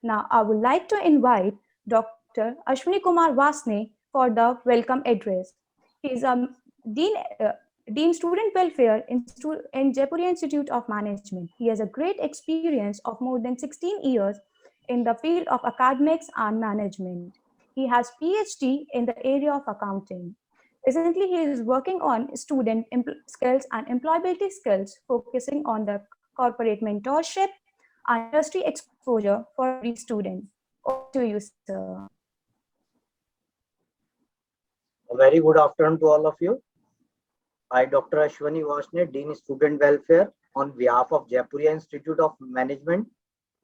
Now, I would like to invite Dr. Ashwini Kumar Vasne for the welcome address. He is a Dean, Dean Student Welfare in Jaipur Institute of Management. He has a great experience of more than 16 years in the field of academics and management. He has PhD in the area of accounting. Presently, he is working on student skills and employability skills, focusing on the corporate mentorship and industry exposure for every student. Over to you, sir. A very good afternoon to all of you. I, Dr. Ashwani Vasne, Dean Student Welfare, on behalf of Jaipuria Institute of Management,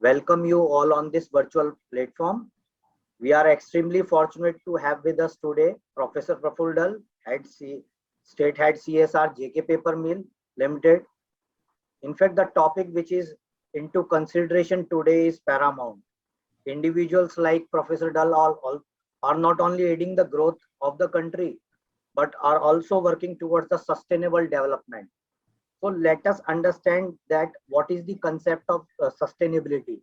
welcome you all on this virtual platform. We are extremely fortunate to have with us today Professor Praful Dal, State Head CSR JK Paper Mill Limited. In fact, the topic which is into consideration today is paramount. Individuals like Professor Dal are not only aiding the growth of the country, but are also working towards the sustainable development. So let us understand that what is the concept of sustainability.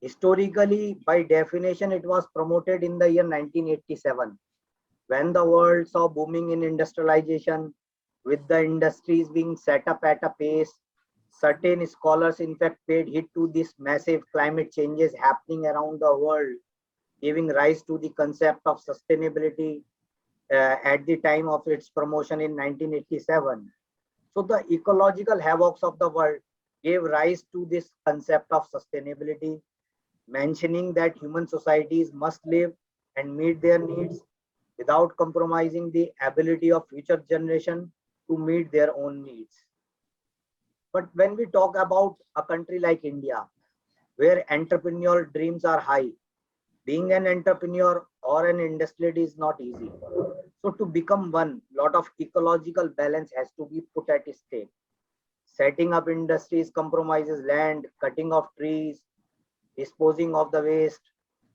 Historically, by definition, it was promoted in the year 1987, when the world saw booming in industrialization, with the industries being set up at a pace. Certain scholars, in fact, paid heed to these massive climate changes happening around the world, giving rise to the concept of sustainability at the time of its promotion in 1987. So the ecological havocs of the world gave rise to this concept of sustainability, mentioning that human societies must live and meet their needs without compromising the ability of future generation to meet their own needs. But when we talk about a country like India, where entrepreneurial dreams are high, being an entrepreneur or an industrialist is not easy. So to become one, lot of ecological balance has to be put at stake. Setting up industries compromises land, cutting off trees, disposing of the waste,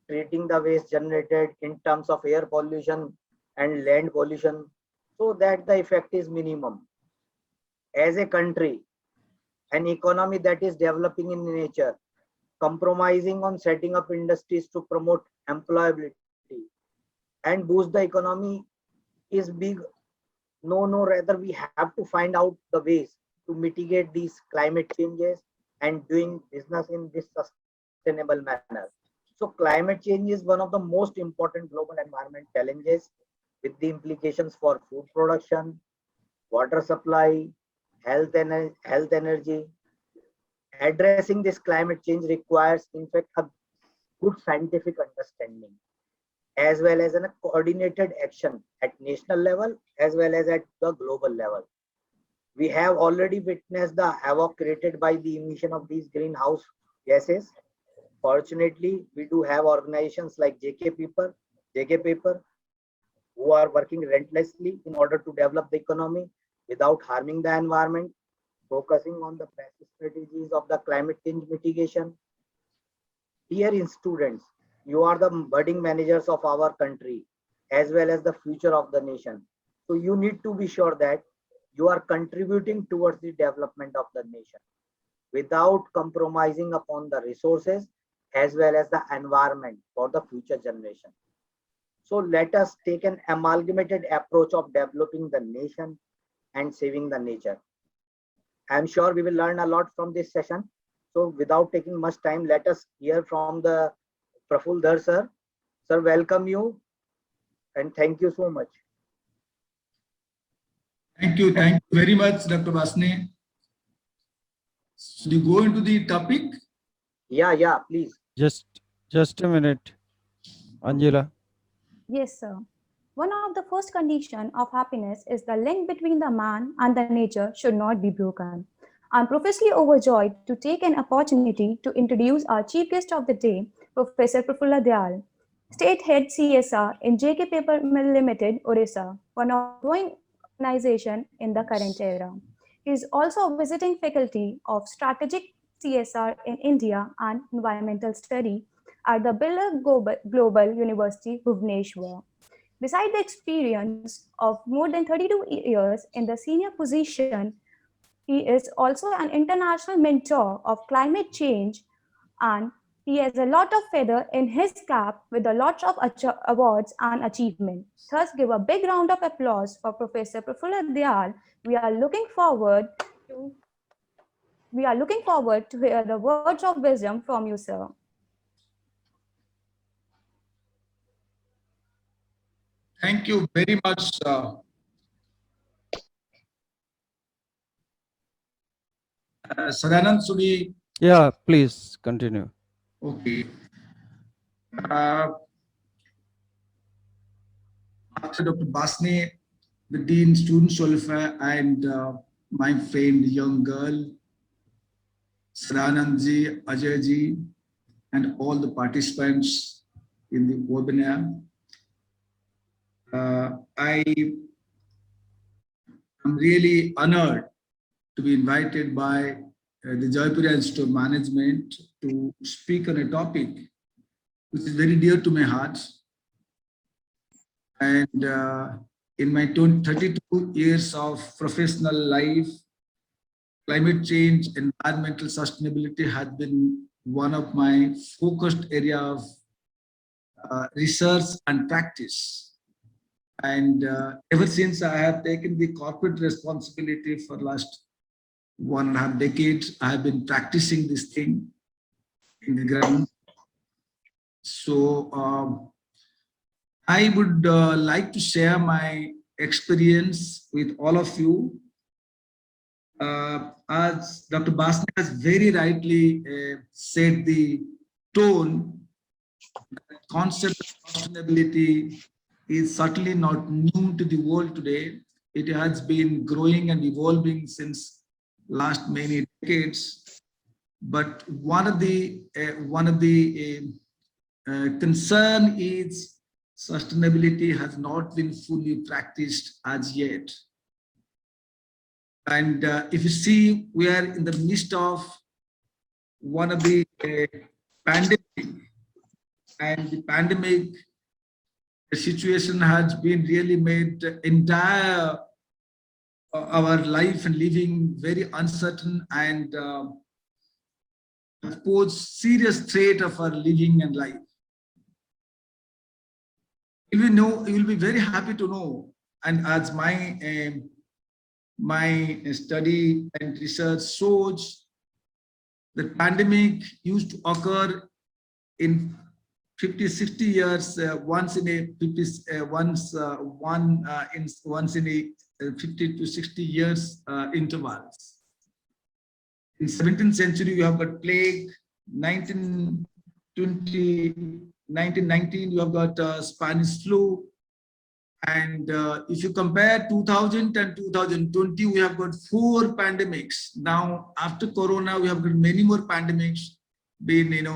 treating the waste generated in terms of air pollution and land pollution, so that the effect is minimum. As a country, an economy that is developing in nature, compromising on setting up industries to promote employability and boost the economy is big no, rather we have to find out the ways to mitigate these climate changes and doing business in this sustainable manner. So climate change is one of the most important global environment challenges, with the implications for food production, water supply, health energy. Addressing this climate change requires, in fact, a good scientific understanding, as well as a coordinated action at national level as well as at the global level. We have already witnessed the havoc created by the emission of these greenhouse gases. Fortunately, we do have organizations like JK Paper, who are working relentlessly in order to develop the economy without harming the environment, focusing on the best strategies of the climate change mitigation. Dear students, you are the budding managers of our country as well as the future of the nation. So you need to be sure that you are contributing towards the development of the nation without compromising upon the resources as well as the environment for the future generation. So let us take an amalgamated approach of developing the nation and saving the nature. I'm sure we will learn a lot from this session. So without taking much time, let us hear from the Praful Dhar sir. Sir, welcome you and thank you so much. Thank you very much, Dr. Vasne. Should you go into the topic? Yeah, please. Just a minute, Angela. Yes, sir. One of the first conditions of happiness is the link between the man and the nature should not be broken. I'm profusely overjoyed to take an opportunity to introduce our chief guest of the day, Professor Prafulla Dayal, State Head CSR in JK Paper Mill Limited, Orissa, one of the growing organization in the current era. He is also a visiting faculty of Strategic CSR in India and Environmental Study at the Birla Global University, Bhubaneswar. Beside the experience of more than 32 years in the senior position, he is also an international mentor of climate change, and He has a lot of feather in his cap with a lot of awards and achievement. Thus, give a big round of applause for Professor Prafulla Dayal. We are looking forward to hear the words of wisdom from you, sir. Thank you very much. Sadanand, should we? Yeah, please continue. Okay. After Dr. Basne, the Dean, Student Welfare, and my friend, young girl, Sadanandji, Ajayji, and all the participants in the webinar. I am really honored to be invited by the Jaipuriya Institute of Management to speak on a topic which is very dear to my heart. And in my 32 years of professional life, climate change, environmental sustainability has been one of my focused area of research and practice. And ever since I have taken the corporate responsibility for last 1.5 decades, I have been practicing this thing in the ground. So I would like to share my experience with all of you. As Dr. Basne has very rightly said, the tone, the concept of sustainability is certainly not new to the world today. It has been growing and evolving since last many decades. But one of the concern is sustainability has not been fully practiced as yet. And if you see, we are in the midst of one of the pandemic, and the pandemic situation has been really made entire our life and living very uncertain and pose serious threat of our living and life. You will be very happy to know, and as my study and research shows, the pandemic used to occur in 50-60 years once in a 50 to 60 years intervals. In 17th century, you have got plague. 1919, you have got Spanish flu. And if you compare 2000 and 2020, we have got 4 pandemics. Now, after Corona, we have got many more pandemics being,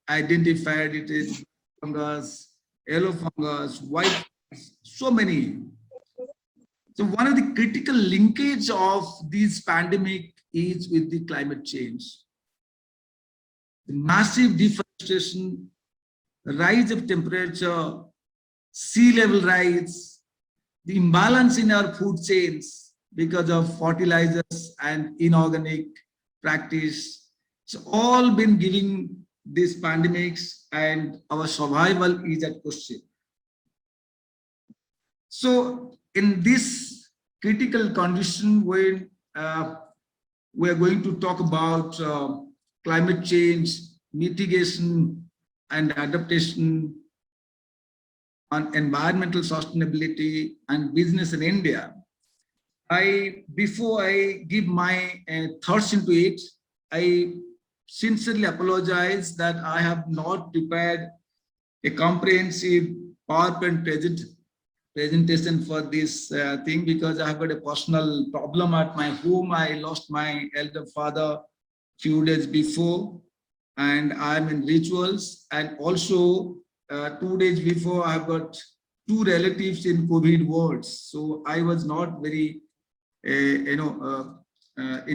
identified. It is fungus, yellow fungus, white fungus, so many. So one of the critical linkage of these pandemic is with the climate change. The massive deforestation, rise of temperature, sea level rise, the imbalance in our food chains because of fertilizers and inorganic practice. It's all been giving these pandemics, and our survival is at question. So in this critical condition, when we are going to talk about climate change, mitigation and adaptation, on environmental sustainability and business in India, before I give my thoughts into it, I sincerely apologize that I have not prepared a comprehensive PowerPoint presentation for this thing, because I have got a personal problem at my home. I lost my elder father few days before, and I'm in rituals, and also 2 days before I've got 2 relatives in COVID wards. So I was not very, in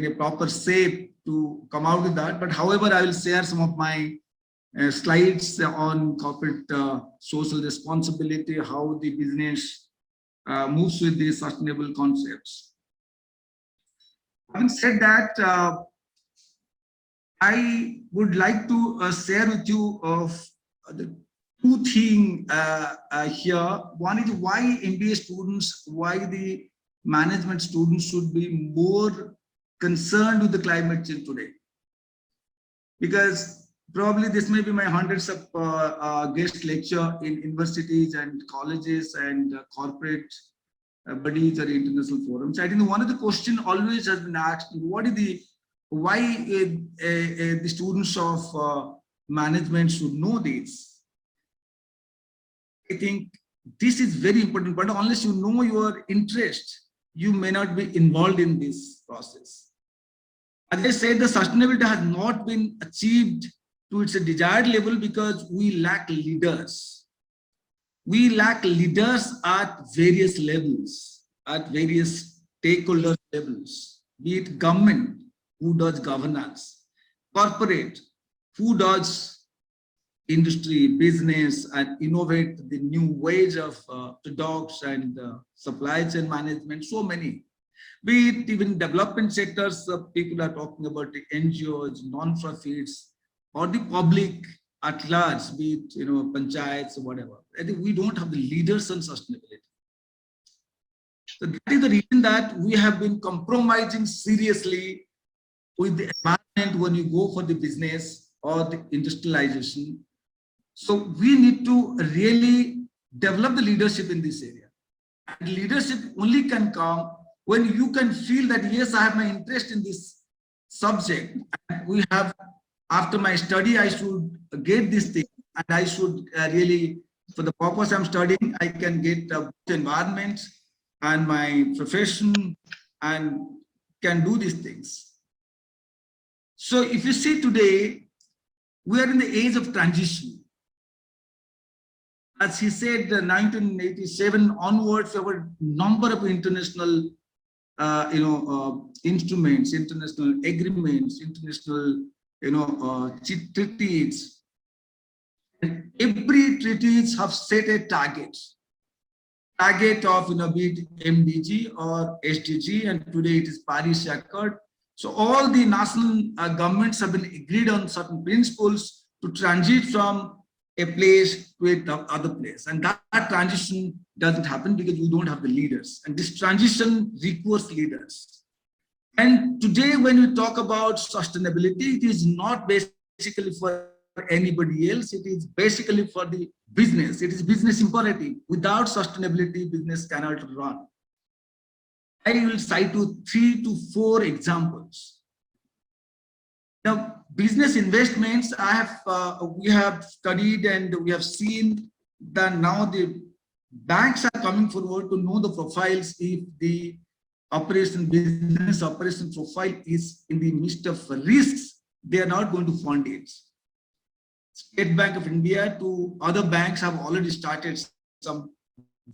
a proper shape to come out with that. But however, I will share some of my slides on corporate social responsibility, how the business moves with these sustainable concepts. Having said that, I would like to share with you of the two things here. One is why MBA students, why the management students should be more concerned with the climate change today. Because probably this may be my hundreds of guest lecture in universities and colleges and corporate bodies or international forums. I think one of the questions always has been asked, what is the why the students of management should know this? I think this is very important, but unless you know your interest, you may not be involved in this process. As I said, the sustainability has not been achieved to its desired level because we lack leaders. We lack leaders at various levels, at various stakeholder levels, be it government, who does governance, corporate, who does industry, business, and innovate the new ways of products and supply chain management, so many. Be it even development sectors, people are talking about the NGOs, non-profits, or the public at large, be it panchayats or whatever. I think we don't have the leaders on sustainability. So that is the reason that we have been compromising seriously with the environment when you go for the business or the industrialization. So we need to really develop the leadership in this area. And leadership only can come when you can feel that, yes, I have my interest in this subject. And we have, after my study, I should get this thing. And I should really, for the purpose I'm studying, I can get the environment and my profession and can do these things. So if you see today, we are in the age of transition. As he said, 1987 onwards, there were a number of international, instruments, international agreements, international, treaties. And every treaties have set a target of, be it MDG or SDG, and today it is Paris Accord. So all the national governments have been agreed on certain principles to transit from a place to the other place. And that transition doesn't happen because we don't have the leaders. And this transition requires leaders. And today, when we talk about sustainability, it is not basically for anybody else. It is basically for the business. It is business imperative. Without sustainability, business cannot run. I will cite you 3 to 4 examples. Now, business investments, we have studied and we have seen that now the banks are coming forward to know the profiles if the business operation profile is in the midst of risks, they are not going to fund it. State Bank of India to other banks have already started some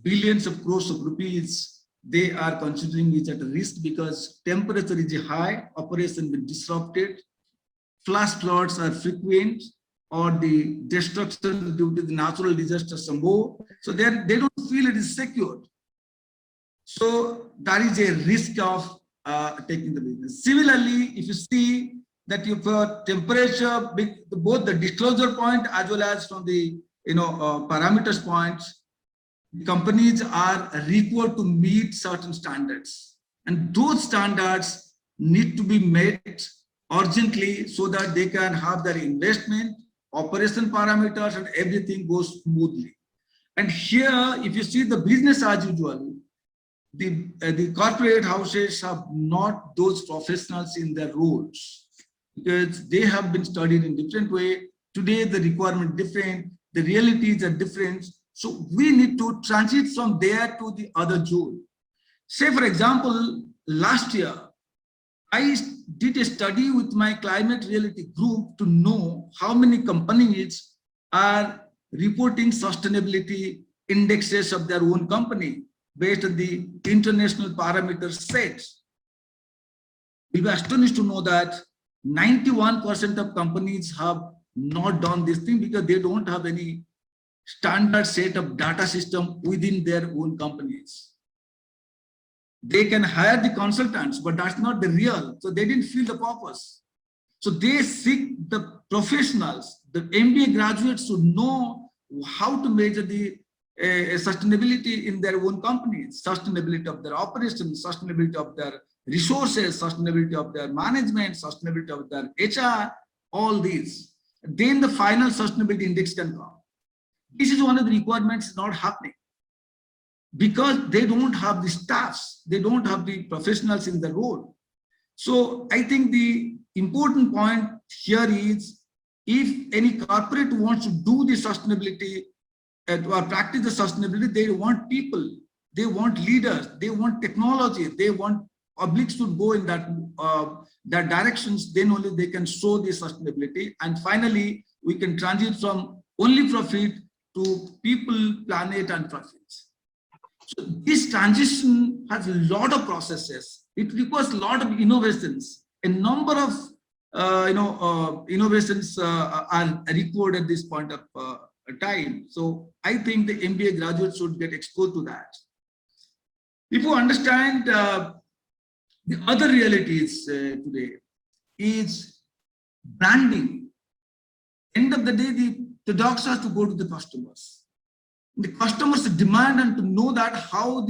billions of crores of rupees. They are considering it at a risk because temperature is high, operation will be disrupted, flash floods are frequent, or the destruction due to the natural disaster some more. So they don't feel it is secured. So that is a risk of taking the business. Similarly, if you see that if temperature, both the disclosure point as well as from the parameters points, companies are required to meet certain standards, and those standards need to be met urgently so that they can have their investment, operation parameters, and everything goes smoothly. And here, if you see the business as usual, the corporate houses have not those professionals in their roles because they have been studied in different way. Today, the requirement different, the realities are different. So we need to transit from there to the other zone. Say, for example, last year, I did a study with my climate reality group to know how many companies are reporting sustainability indexes of their own company based on the international parameters set. You'll be astonished to know that 91% of companies have not done this thing because they don't have any standard set of data system within their own companies. They can hire the consultants, but that's not the real. So they didn't feel the purpose. So they seek the professionals, the MBA graduates should know how to measure the sustainability in their own companies, sustainability of their operations, sustainability of their resources, sustainability of their management, sustainability of their HR, all these. Then the final sustainability index can come. This is one of the requirements not happening because they don't have the staffs, they don't have the professionals in the role. So I think the important point here is if any corporate wants to do the sustainability or practice the sustainability, they want people, they want leaders, they want technology, they want publics to go in that directions, then only they can show the sustainability. And finally, we can transit from only profit to people, planet, and profits. So this transition has a lot of processes. It requires a lot of innovations. A number of innovations are required at this point of time. So I think the MBA graduates should get exposed to that. If you understand the other realities today is branding. End of the day, the dogs have to go to the customers. The customers demand and to know that how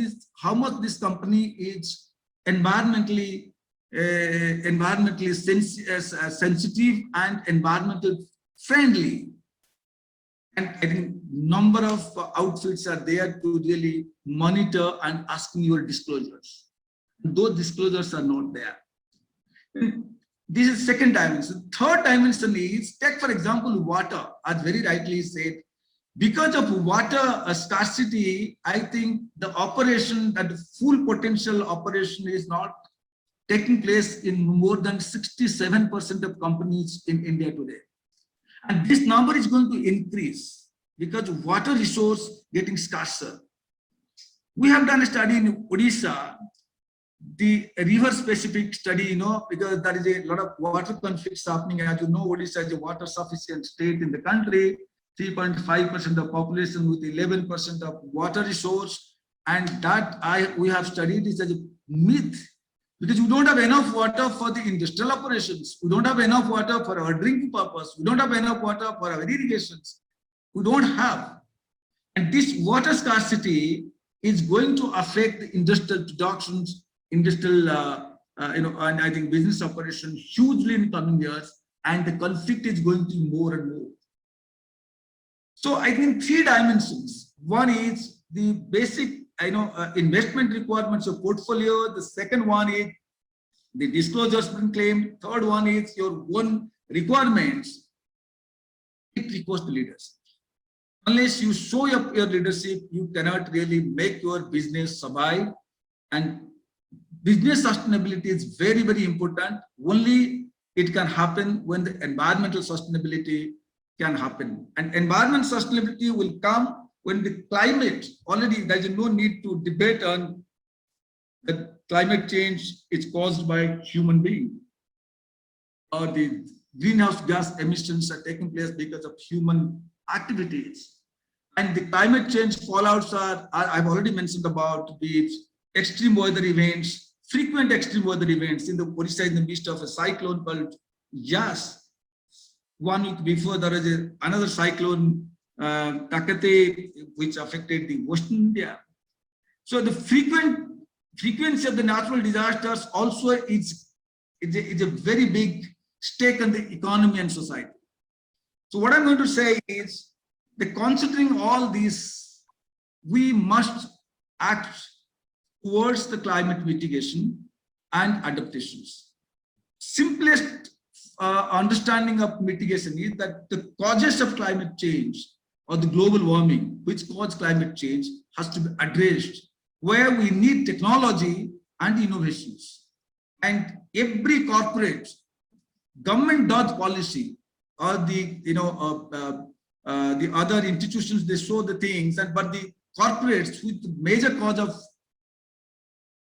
much this company is environmentally sensitive and environmental friendly. And I think number of outfits are there to really monitor and asking your disclosures. Those disclosures are not there. This is second dimension. Third dimension is, take for example, water, as very rightly said. Because of water scarcity, I think the operation, that the full potential operation is not taking place in more than 67% of companies in India today. And this number is going to increase because water resource getting scarcer. We have done a study in Odisha, the river specific study, because there is a lot of water conflicts happening. As you know, Odisha is a water sufficient state in the country, 3.5% of population with 11% of water resource. And that we have studied is as a myth, because we don't have enough water for the industrial operations. We don't have enough water for our drinking purpose. We don't have enough water for our irrigations. We don't have. And this water scarcity is going to affect the industrial productions, industrial, and I think business operation hugely in coming years. And the conflict is going to be more and more. So I think three dimensions. One is the basic, investment requirements of portfolio. The second one is the disclosures being claimed. Third one is your own requirements. It requires the leaders. Unless you show up your leadership, you cannot really make your business survive. And business sustainability is very, very important. Only it can happen when the environmental sustainability can happen. And environmental sustainability will come when the climate, already there is no need to debate on the climate change is caused by human being, or the greenhouse gas emissions are taking place because of human activities. And the climate change fallouts are I've already mentioned about the extreme weather events, frequent extreme weather events. In the Odisha, in the midst of a cyclone called Yas. 1 week before, there was another cyclone, Takate, which affected the Western India. So the frequency of the natural disasters also is a very big stake on the economy and society. So what I'm going to say is that considering all these, we must act towards the climate mitigation and adaptations. Simplest understanding of mitigation is that the causes of climate change or the global warming, which cause climate change, has to be addressed, where we need technology and innovations. And every corporate, government does policy, or the other institutions, they show the things, but the corporates with the major cause of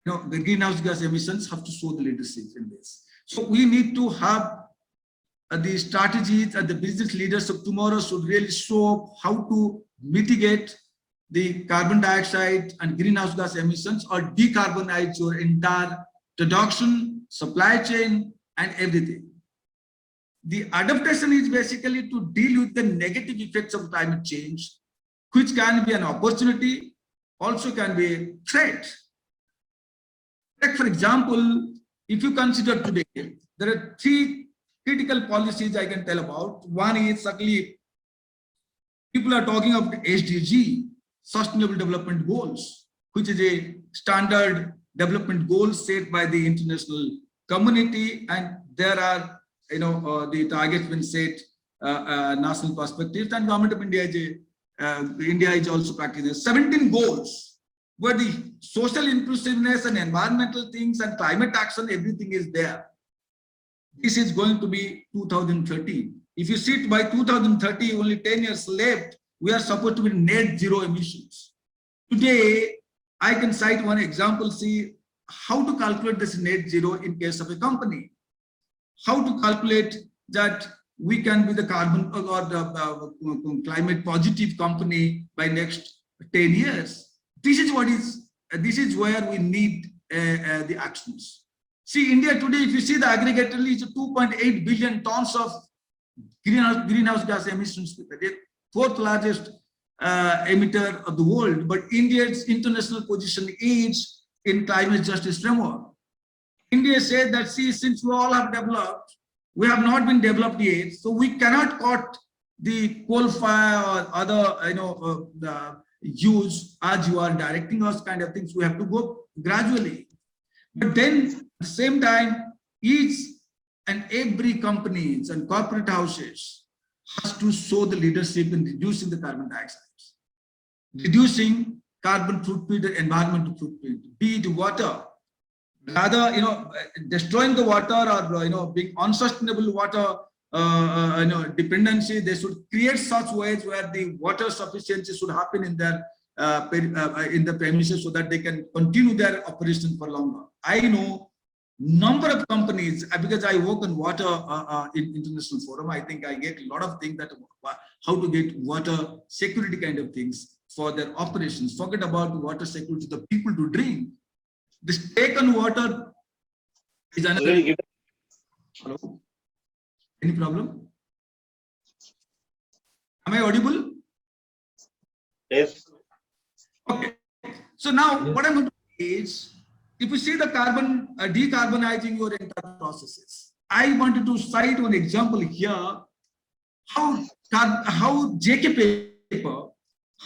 the greenhouse gas emissions have to show the leadership in this. So we need to have the strategies, and the business leaders of tomorrow should really show how to mitigate the carbon dioxide and greenhouse gas emissions, or decarbonize your entire production, supply chain, and everything. the adaptation is basically to deal with the negative effects of climate change, which can be an opportunity, also can be a threat. Like for example, if you consider today, there are three critical policies I can tell about. One is certainly people are talking of the SDG, Sustainable Development Goals, which is a standard development goal set by the international community, and there are the targets been set, national perspectives, and government of India is also practicing 17 goals, where the social inclusiveness and environmental things and climate action, everything is there. This is going to be 2030. If you see it by 2030, only 10 years left, we are supposed to be net zero emissions. Today, I can cite one example, see how to calculate this net zero in case of a company. How to calculate that we can be the carbon or the climate positive company by next 10 years. This is where we need the actions. See, India today, if you see the aggregatedly, it's 2.8 billion tons of greenhouse gas emissions, the fourth largest emitter of the world. But India's international position is in climate justice framework. India said that, see, since we all have developed, we have not been developed yet, so we cannot cut the coal fire or other use as you are directing us kind of things. We have to go gradually. But then at the same time, each and every companies and corporate houses has to show the leadership in reducing the carbon dioxide, reducing carbon footprint, environmental footprint, be it water. Rather, destroying the water or being unsustainable water dependency, they should create such ways where the water sufficiency should happen in their in the premises so that they can continue their operation for longer. I know number of companies, because I work on water in international forum. I think I get a lot of things that how to get water security kind of things for their operations. Forget about water security, the people to drink. This take on water is another. Hello? Any problem? Am I audible? Yes. Okay. So now what I'm going to do is, if you see the carbon, decarbonizing your entire processes, I wanted to cite one example here, how JK paper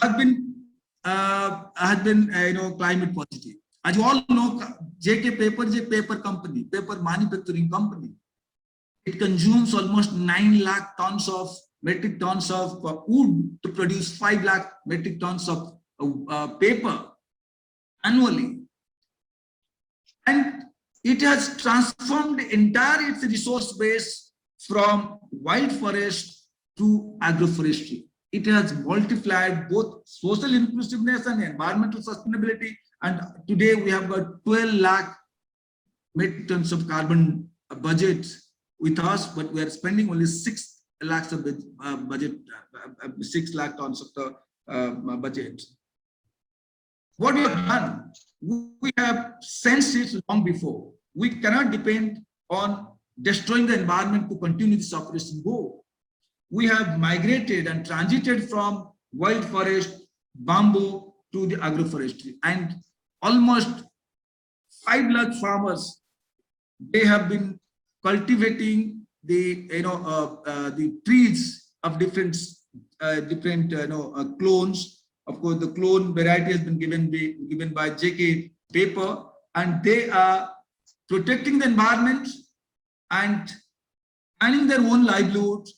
has been climate positive. As you all know, JK Paper is a paper company, paper manufacturing company. It consumes almost 9 lakh tons of metric tons of wood to produce 5 lakh metric tons of paper annually. And it has transformed entire its resource base from wild forest to agroforestry. It has multiplied both social inclusiveness and environmental sustainability. And today we have got 12 lakh metric tons of carbon budget with us, but we are spending only 6 lakhs of budget, 6 lakh tons of the budget. What we have done, we have sensed it long before. We cannot depend on destroying the environment to continue this operation go. We have migrated and transited from wild forest, bamboo to the agroforestry, and almost 5 lakh farmers, they have been cultivating the trees of different clones. Of course, the clone variety has been given by JK Paper, and they are protecting the environment and earning their own livelihoods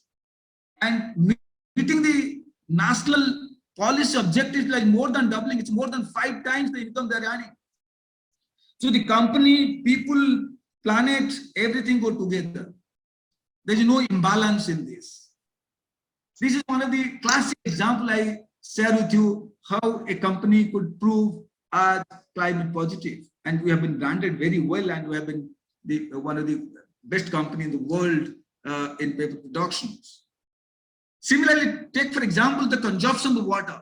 and meeting the national policy objectives, like more than doubling. It's more than 5 times the income they're earning. So the company, people, planet, everything go together. There is no imbalance in this. This is one of the classic examples I share with you, how a company could prove as climate positive. And we have been branded very well, and we have been one of the best company in the world in paper productions. Similarly, take for example the consumption of water.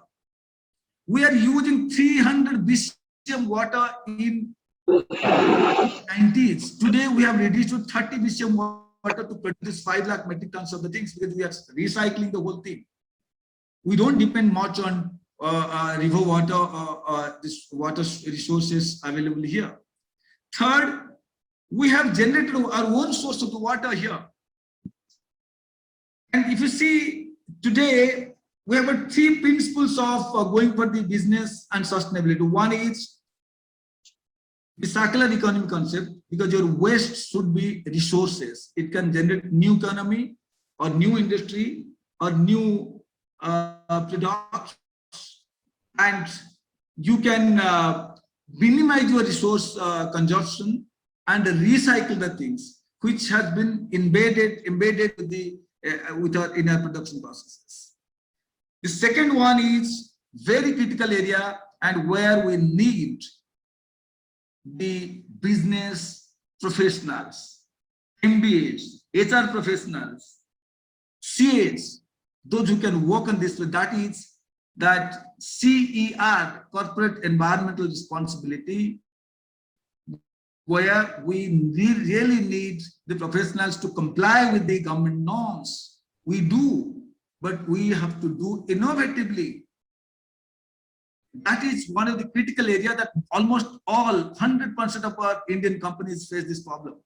We are using 300 BCM water in 90s. Today we have reduced to 30 BCM water to produce 5 lakh metric tons of the things, because we are recycling the whole thing. We don't depend much on river water or this water resources available here. Third, we have generated our own source of the water here. And if you see today, we have 3 principles of going for the business and sustainability. One is the circular economy concept, because your waste should be resources. It can generate new economy or new industry or new products, and you can minimize your resource consumption and recycle the things which has been embedded with the in our production processes. The second one is very critical area, and where we need the business professionals, MBAs, HR professionals, CAs, those who can work on this. That is that CER, corporate environmental responsibility, where we really need the professionals to comply with the government norms. We do, but we have to do innovatively. That is one of the critical areas that almost all 100% of our Indian companies face this problem.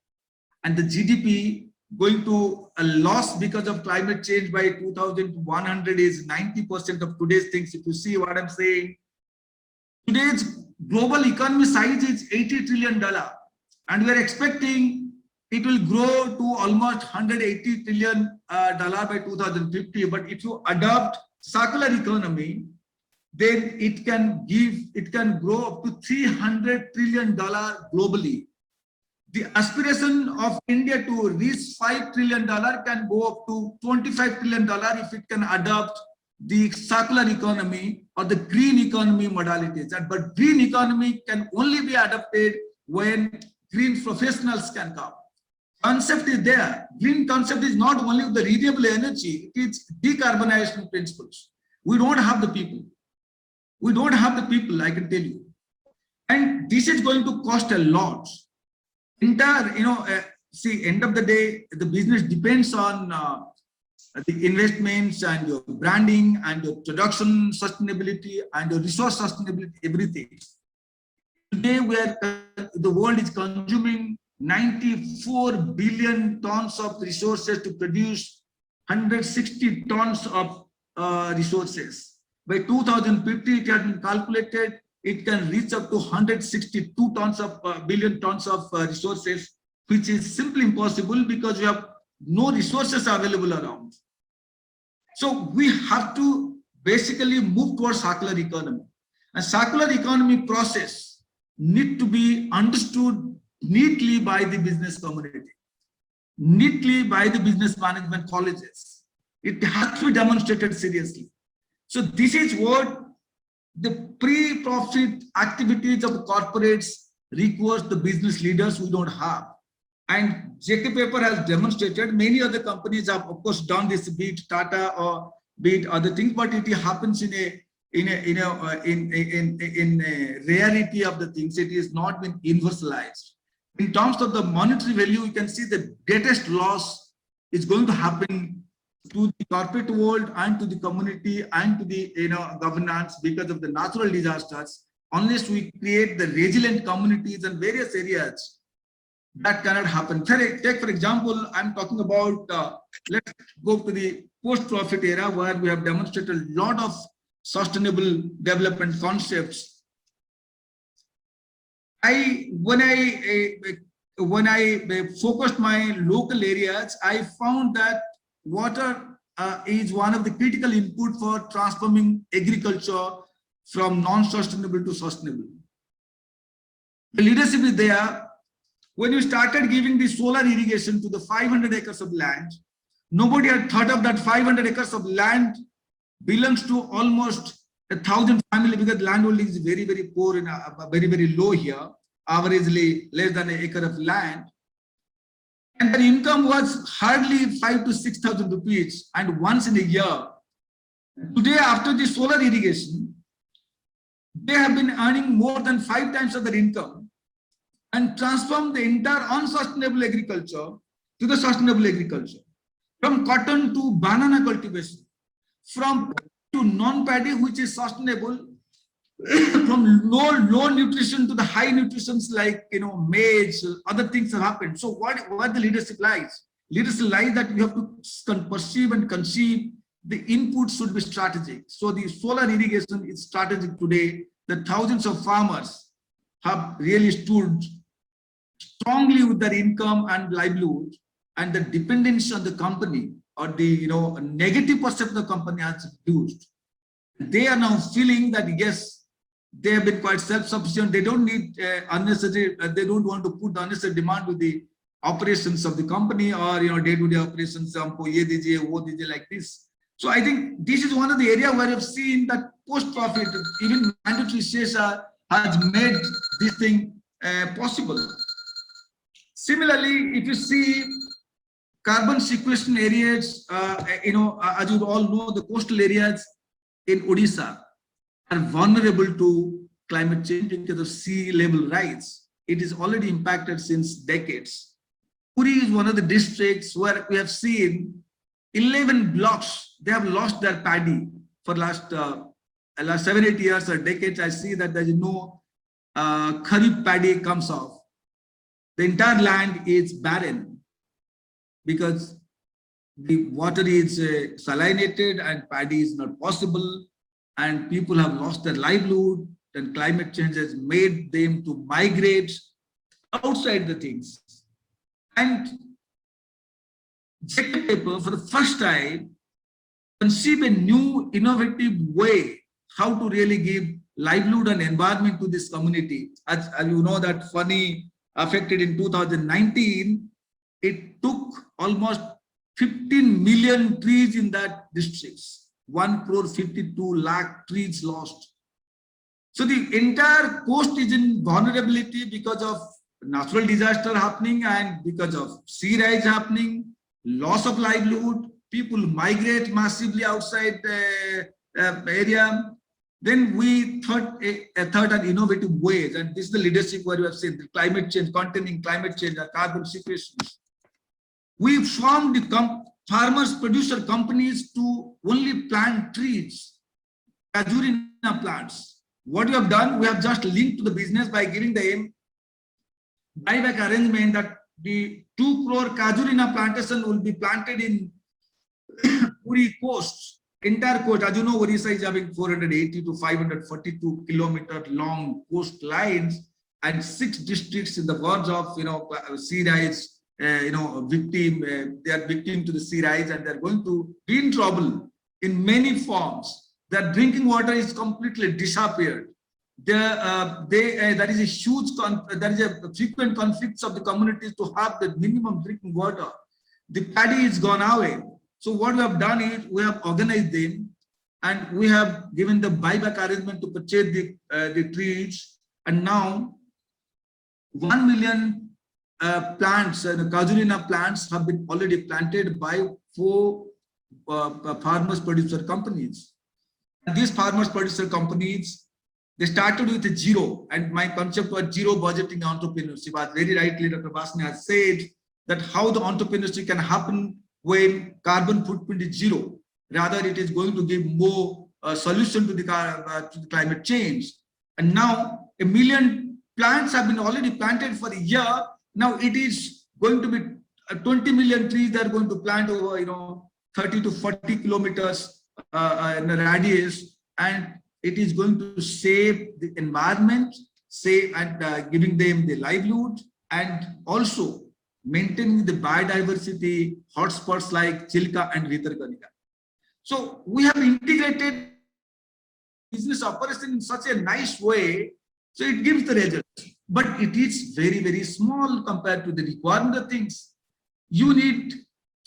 And the GDP going to a loss because of climate change by 2100 is 90% of today's things. If you see what I'm saying, today's global economy size is $80 trillion. And we're expecting it will grow to almost $180 trillion by 2050. But if you adopt circular economy, then it can grow up to $300 trillion globally. The aspiration of India to reach $5 trillion can go up to $25 trillion if it can adopt the circular economy or the green economy modalities. But green economy can only be adopted when green professionals can come. Concept is there. Green concept is not only the renewable energy, it's decarbonization principles. We don't have the people. We don't have the people, I can tell you. And this is going to cost a lot. See, end of the day, the business depends on the investments and your branding and your production sustainability and your resource sustainability, everything. Today, the world is consuming 94 billion tons of resources to produce 160 tons of resources. By 2050, it has been calculated it can reach up to 162 tons of billion tons of resources, which is simply impossible because we have no resources available around. So we have to basically move towards circular economy. And circular economy process need to be understood neatly by the business community, neatly by the business management colleges. It has to be demonstrated seriously. So this is what the pre-profit activities of corporates requires the business leaders we don't have. And JK Paper has demonstrated, many other companies have of course done this, be it Tata or be it other things, but it happens in a rarity of the things. It is not been universalized. In terms of the monetary value, you can see the greatest loss is going to happen to the corporate world and to the community and to the governance because of the natural disasters. Unless we create the resilient communities and various areas, that cannot happen. Take for example, I'm talking about, let's go to the post-profit era where we have demonstrated a lot of sustainable development concepts. When I focused my local areas, I found that water is one of the critical input for transforming agriculture from non-sustainable to sustainable. The leadership is there. When you started giving the solar irrigation to the 500 acres of land, nobody had thought of that 500 acres of land belongs to almost 1,000 families because land holding is very, very poor and very, very low here, averagely less than an acre of land. And their income was hardly 5,000 to 6,000 rupees, and once in a year. Today, after the solar irrigation, they have been earning more than 5 times of their income and transform the entire unsustainable agriculture to to the sustainable agriculture, from cotton to banana cultivation, from to non-paddy, which is sustainable, from low nutrition to the high nutritions like maize, other things have happened. So what the leadership lies? Leadership lies that we have to perceive and conceive the input should be strategic. So the solar irrigation is strategic today. The thousands of farmers have really stood strongly with their income and livelihood, and the dependence on the company or the negative perception of the company has reduced. They are now feeling that yes, they have been quite self-sufficient. They don't need unnecessary. They don't want to put the unnecessary demand with the operations of the company or day-to-day operations. Like this. So I think this is one of the areas where I've seen that post-profit, even mandatory SESA has made this thing possible. Similarly, if you see carbon sequestration areas, as you all know, the coastal areas in Odisha are vulnerable to climate change because of sea level rise. It is already impacted since decades. Puri is one of the districts where we have seen 11 blocks, they have lost their paddy for last 7-8 years or decades. I see that there is no kharif paddy comes off. The entire land is barren because the water is salinated and paddy is not possible, and people have lost their livelihood, and climate change has made them to migrate outside the things. And JK paper for the first time conceive a new innovative way how to really give livelihood and environment to this community. As you know, that Fani affected in 2019, it took almost 15 million trees in that districts, 1.52 crore trees lost. So the entire coast is in vulnerability because of natural disaster happening and because of sea rise happening, loss of livelihood, people migrate massively outside the area. Then we thought an innovative ways, and this is the leadership where we have seen the climate change, containing climate change, and carbon sequestration. We formed the farmers producer companies to only plant trees, Casuarina plants. What we have done, we have just linked to the business by giving them buyback arrangement that the 2 crore Casuarina plantation will be planted in Puri coast, entire coast. As you know, Odisha is having 480 to 542 kilometer long coastlines and 6 districts in the verge of sea rise. Victim. They are victim to the sea rise, and they are going to be in trouble in many forms. Their drinking water is completely disappeared. There is a huge, there is a frequent conflicts of the communities to have the minimum drinking water. The paddy is gone away. So what we have done is we have organized them, and we have given the buyback arrangement to purchase the trees, and now 1 million plants, Casuarina plants have been already planted by 4 farmers producer companies. And these farmers producer companies, they started with a zero, and my concept was zero budgeting entrepreneurship. As very rightly Dr. Vasni has said, that how the entrepreneurship can happen when carbon footprint is zero. Rather, it is going to give more solution to the climate change. And now 1 million plants have been already planted for a year. Now it is going to be 20 million trees that are going to plant over 30 to 40 kilometers in a radius, and it is going to save the environment, giving them the livelihood, and also maintaining the biodiversity hotspots like Chilka and Vitarkanika. So we have integrated business operation in such a nice way, so it gives the result. But it is very, very small compared to the requirement of things. You need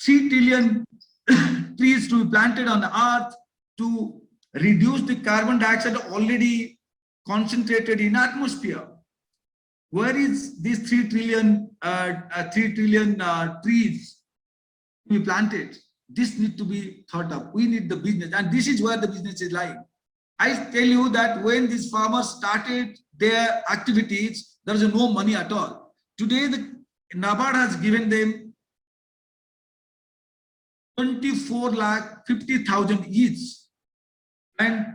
3 trillion trees to be planted on the earth to reduce the carbon dioxide already concentrated in atmosphere. Where is these 3 trillion trees to be planted? This needs to be thought of. We need the business, and this is where the business is lying. I tell you that when these farmers started their activities, there is no money at all. Today, the NABARD has given them 24,50,000 each. And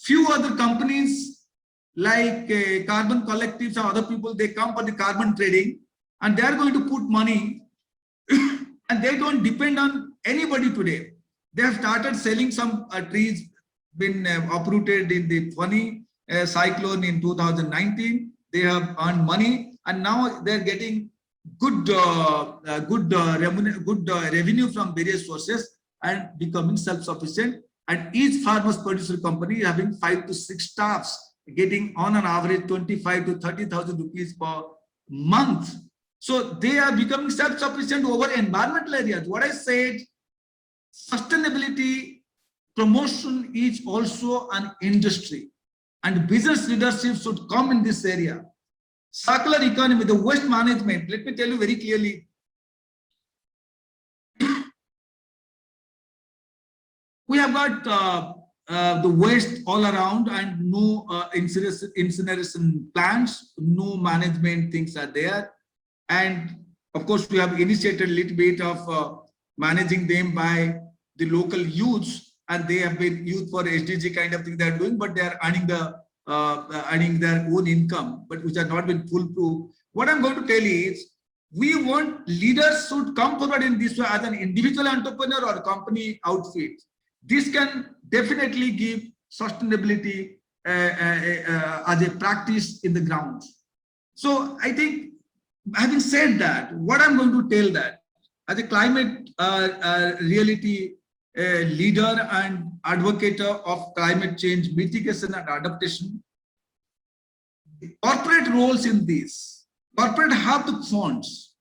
few other companies like Carbon Collectives or other people, they come for the carbon trading and they are going to put money and they don't depend on anybody today. They have started selling some trees, been uprooted in the Fani cyclone in 2019. They have earned money and now they're getting good revenue from various sources and becoming self-sufficient. And each farmers producer company having 5 to 6 staffs, getting on an average 25 to 30,000 rupees per month. So they are becoming self-sufficient over environmental areas. What I said, sustainability promotion is also an industry, and business leadership should come in this area. Circular economy, the waste management, let me tell you very clearly. We have got the waste all around and no incineration plants, no management things are there. And of course, we have initiated a little bit of managing them by the local youths, and they have been used for SDG kind of thing they are doing, but they are earning their own income, but which are not been foolproof. What I'm going to tell you is, we want leaders should come forward in this way as an individual entrepreneur or company outfit. This can definitely give sustainability as a practice in the ground. So I think, having said that, what I'm going to tell that as a climate reality leader and advocate of climate change mitigation and adaptation, the corporate roles in this, corporate have the funds,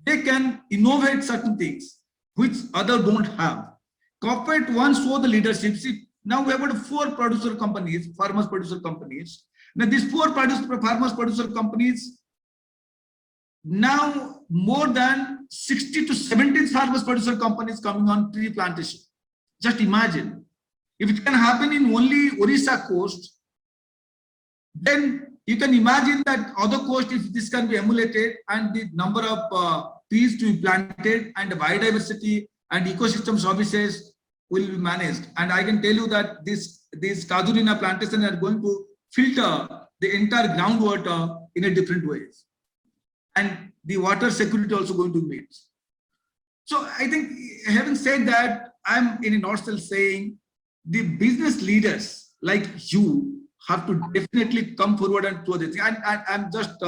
they can innovate certain things which others don't have. Corporate once show the leadership. See, now we have got 4 producer companies, farmers producer companies. Now these 4 farmers producer companies, now more than 60 to 70 farmers producer companies coming on tree plantation. Just imagine, if it can happen in only Orissa coast, then you can imagine that other coast, if this can be emulated and the number of trees to be planted and the biodiversity and ecosystem services will be managed. And I can tell you that these Kazurina plantations are going to filter the entire groundwater in a different ways. And the water security also going to meet. So I think, having said that, I'm in a nutshell saying the business leaders like you have to definitely come forward and do this. And I'm just,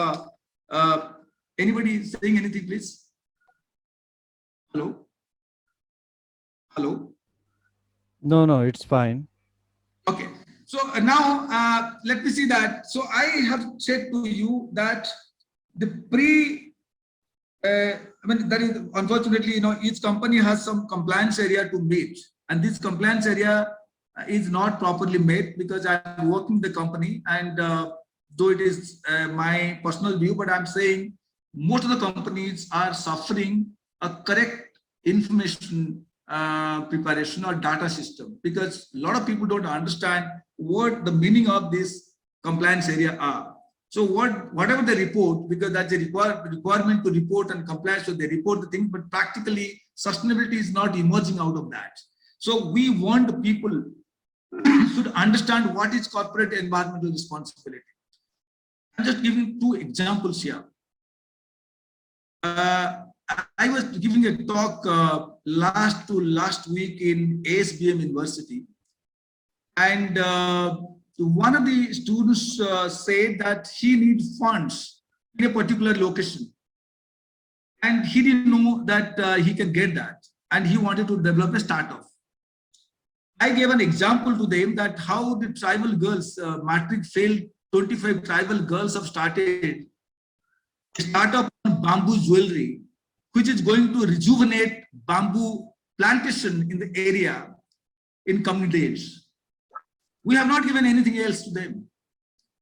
anybody saying anything, please? Hello? Hello? No, it's fine. Okay. So now let me see that. So I have said to you that the I mean, that is unfortunately, each company has some compliance area to meet, and this compliance area is not properly met because I'm working the company, and though it is my personal view, but I'm saying most of the companies are suffering a correct information preparation or data system, because a lot of people don't understand what the meaning of this compliance area are. So whatever they report, because that's a requirement to report and comply, so they report the thing, but practically sustainability is not emerging out of that. So we want the people should understand what is corporate environmental responsibility. I'm just giving 2 examples here. I was giving a talk last week in ASBM University, and one of the students said that he needs funds in a particular location, and he didn't know that he can get that, and he wanted to develop a startup. I gave an example to them that how the tribal girls, matric failed 25 tribal girls have started a startup on bamboo jewelry, which is going to rejuvenate bamboo plantation in the area in coming days. We have not given anything else to them.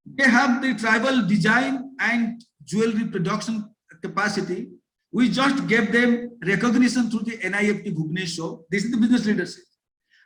They have the tribal design and jewelry production capacity. We just gave them recognition through the NIFT Bhubaneswar. This is the business leadership.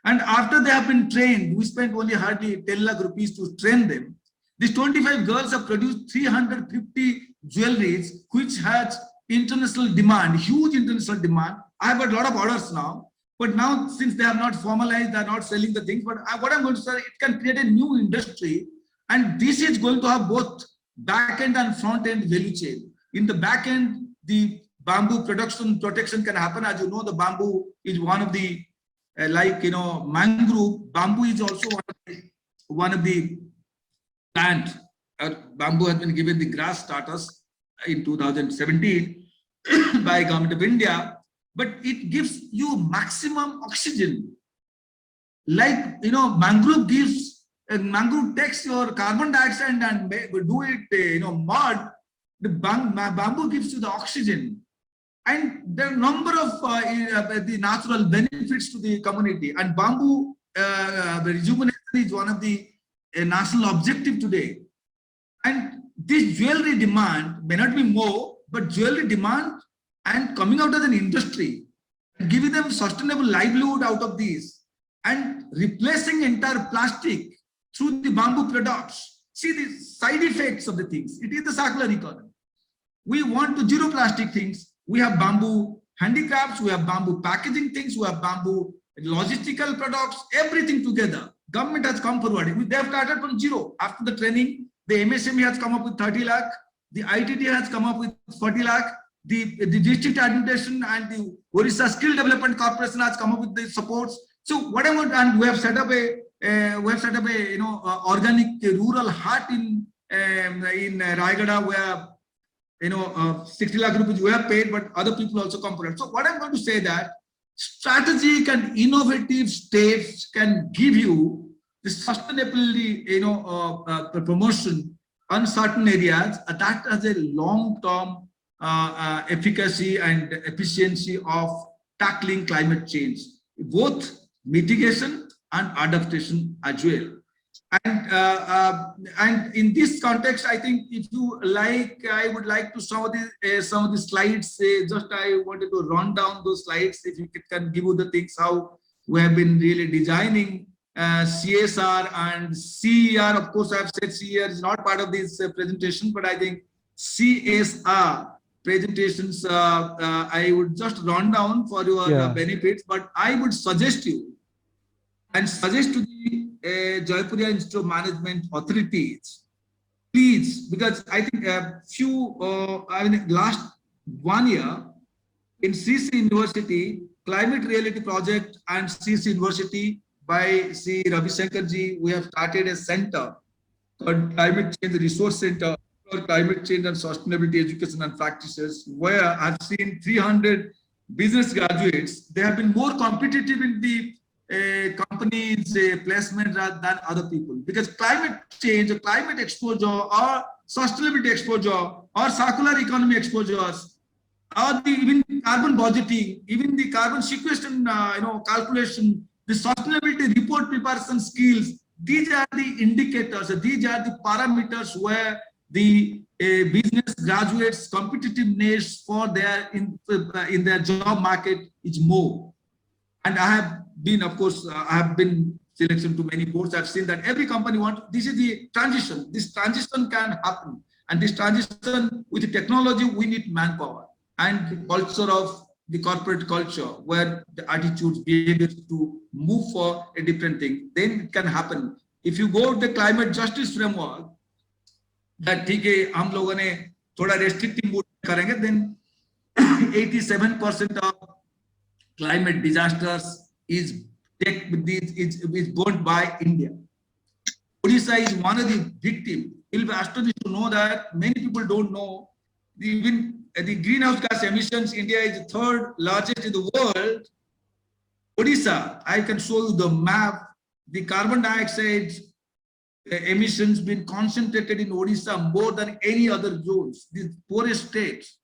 And after they have been trained, we spent only hardly 10 lakh rupees to train them. These 25 girls have produced 350 jewelries, which has international demand, huge international demand. I have got a lot of orders now. But now, since they have not formalized, they are not selling the things. But what I'm going to say, it can create a new industry, and this is going to have both back end and front end value chain. In the back end, the bamboo protection can happen. As you know, the bamboo is one of the mangrove. Bamboo is also one of the plant. Bamboo has been given the grass status in 2017 by Government of India. But it gives you maximum oxygen. Like, mangrove mangrove takes your carbon dioxide and do it, mud. The bamboo gives you the oxygen. And there are a number of the natural benefits to the community. And bamboo rejuvenation is one of the national objective today. And this jewelry demand may not be more, but jewelry demand and coming out as an industry, and giving them sustainable livelihood out of these, and replacing entire plastic through the bamboo products. See the side effects of the things. It is the circular economy. We want to zero plastic things. We have bamboo handicrafts, we have bamboo packaging things, we have bamboo logistical products, everything together. Government has come forward. They have started from zero. After the training, the MSME has come up with 30 lakh, the ITT has come up with 40 lakh, the district administration and the Orissa Skill Development Corporation has come up with the supports. So whatever, and we have set up a organic rural hut in Raigada, where 60 lakh rupees we have paid, but other people also come forward. So what I'm going to say that strategic and innovative states can give you the sustainability, promotion on certain areas that has a long-term efficacy and efficiency of tackling climate change, both mitigation and adaptation as well. And in this context, I think if you like, I would like to some of the slides. Just I wanted to run down those slides. If you can give you the things how we have been really designing CSR and CER. Of course, I have said CER is not part of this presentation, but I think CSR presentations I would just run down for your benefits. But I would suggest you and suggest to the Jaipuria Institute of Management authorities, please, because I think last 1 year in CC University, Climate Reality Project and CC University by C. Ravi Shankar ji, we have started a center called Climate Change Resource Center for Climate Change and Sustainability Education and Practices, where I've seen 300 business graduates. They have been more competitive in the companies placement rather than other people, because climate change or climate exposure or sustainability exposure or circular economy exposures or even carbon budgeting, even the carbon sequestration calculation, the sustainability report preparation skills, these are the indicators, these are the parameters where the business graduates competitiveness for their in their job market is more. And I have been, of course, I have been selected to many boards. I've seen that every company wants, this is the transition. This transition can happen. And this transition with the technology, we need manpower and the culture of the corporate culture where the attitudes, behaviors to move for a different thing. Then it can happen. If you go to the climate justice framework, that ठीक है हम लोगों ने थोड़ा restrictive mood करेंगे, then 87% of climate disasters is borne by India. Odisha is one of the victims. You'll be astonished to know that many people don't know. Even the greenhouse gas emissions, India is the third largest in the world. Odisha, I can show you the map. The carbon dioxide emissions been concentrated in Odisha more than any other zones. The poorest states,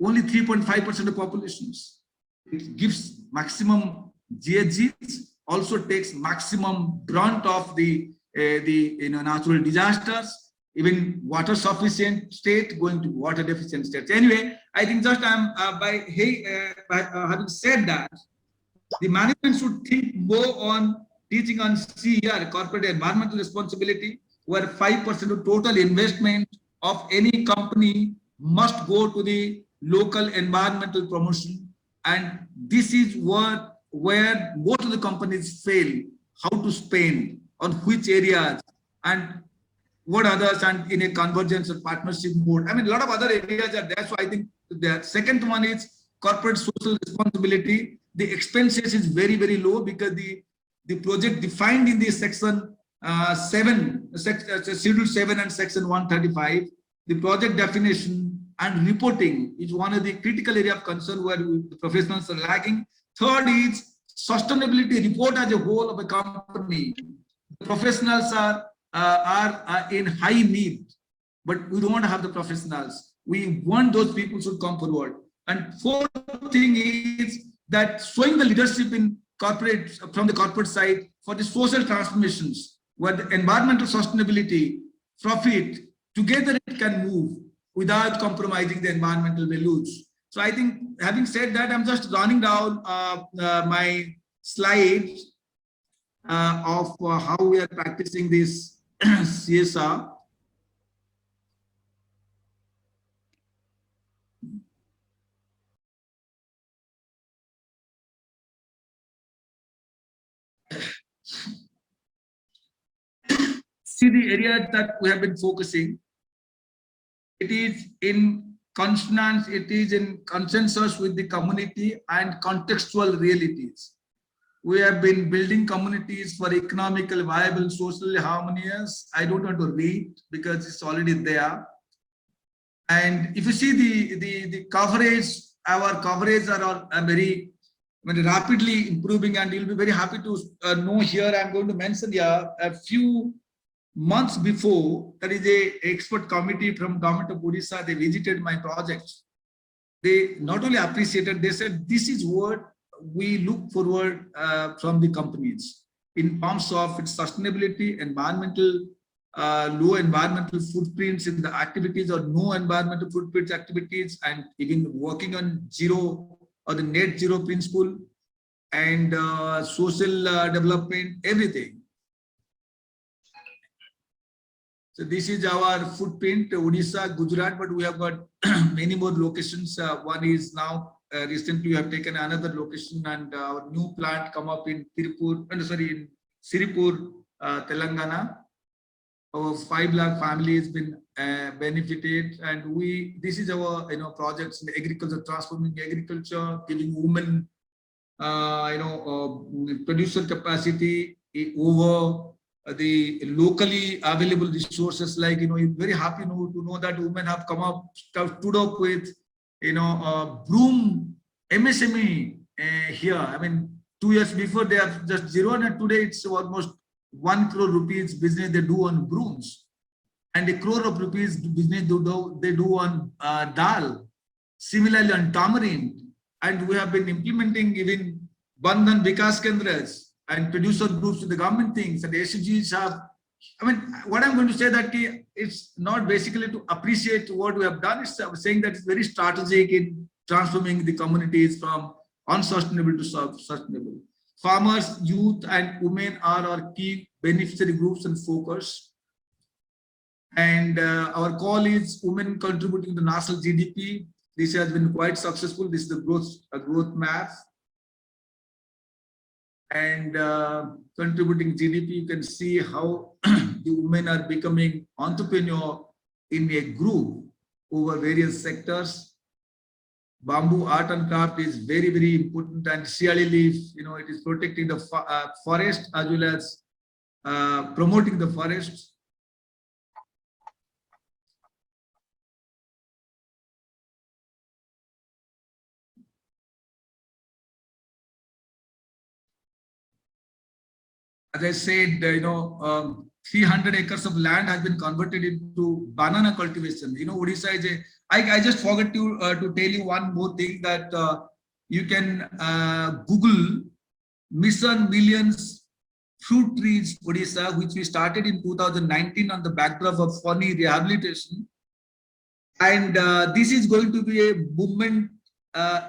only 3.5% of populations. It gives maximum GHGs, also takes maximum brunt of the natural disasters, even water sufficient state going to water deficient states. Anyway, I think just by having said that, the management should think more on teaching on CER, corporate environmental responsibility, where 5% of total investment of any company must go to the local environmental promotion. And this is what where most of the companies fail, how to spend, on which areas, and what others, and in a convergence or partnership mode. I mean, a lot of other areas are there. So I think the second one is corporate social responsibility. The expenses is very, very low because the project defined in the section 7, schedule 7 and section 135, the project definition and reporting is one of the critical area of concern where the professionals are lagging. Third is sustainability report as a whole of a company. The professionals are in high need, but we don't have the professionals. We want those people to come forward. And fourth thing is that showing the leadership in corporate, from the corporate side, for the social transformations, where the environmental sustainability, profit, together it can move without compromising the environmental values. So I think, having said that, I'm just running down my slides of how we are practicing this CSR. See the areas that we have been focusing. It is in consonance, it is in consensus with the community and contextual realities. We have been building communities for economically viable, socially harmonious. I don't want to read because it's already there. And if you see the coverage, our coverage are all very rapidly improving, and you'll be very happy to know here. I'm going to mention here a few months before, there is a expert committee from government of Odisha. They visited my project. They not only appreciated, they said this is what we look forward from the companies in terms of its sustainability, environmental, low environmental footprints in the activities or no environmental footprints activities, and even working on zero or the net zero principle, and social development, everything. So this is our footprint, Odisha, Gujarat, but we have got many more locations. One is now recently we have taken another location, and our new plant come up in Tirupur, in Siripur, Telangana. Our 5 lakh family has been benefited, and this is our projects in agriculture, transforming agriculture, giving women producer capacity over the locally available resources. Like you're very happy to know that women have stood up with broom MSME here. I mean, 2 years before they have just zero, and today it's almost 1 crore rupees business they do on brooms, and 1 crore of rupees business they do on dal. Similarly on tamarind, and we have been implementing even Bandhan Vikas Kendras and producer groups to the government things, and the SGs have. I mean, what I'm going to say that it's not basically to appreciate what we have done. It's saying that it's very strategic in transforming the communities from unsustainable to sustainable. Farmers, youth, and women are our key beneficiary groups and focus. And our call is women contributing to national GDP. This has been quite successful. This is the growth map. And contributing GDP, you can see how the women are becoming entrepreneur in a group over various sectors. Bamboo art and craft is very, very important, and Siali leaf, it is protecting the forest as well as promoting the forest. As I said, 300 acres of land has been converted into banana cultivation. Odisha is I just forgot to tell you one more thing, that you can Google Mission Millions Fruit Trees Odisha, which we started in 2019 on the backdrop of Foni rehabilitation. And this is going to be a movement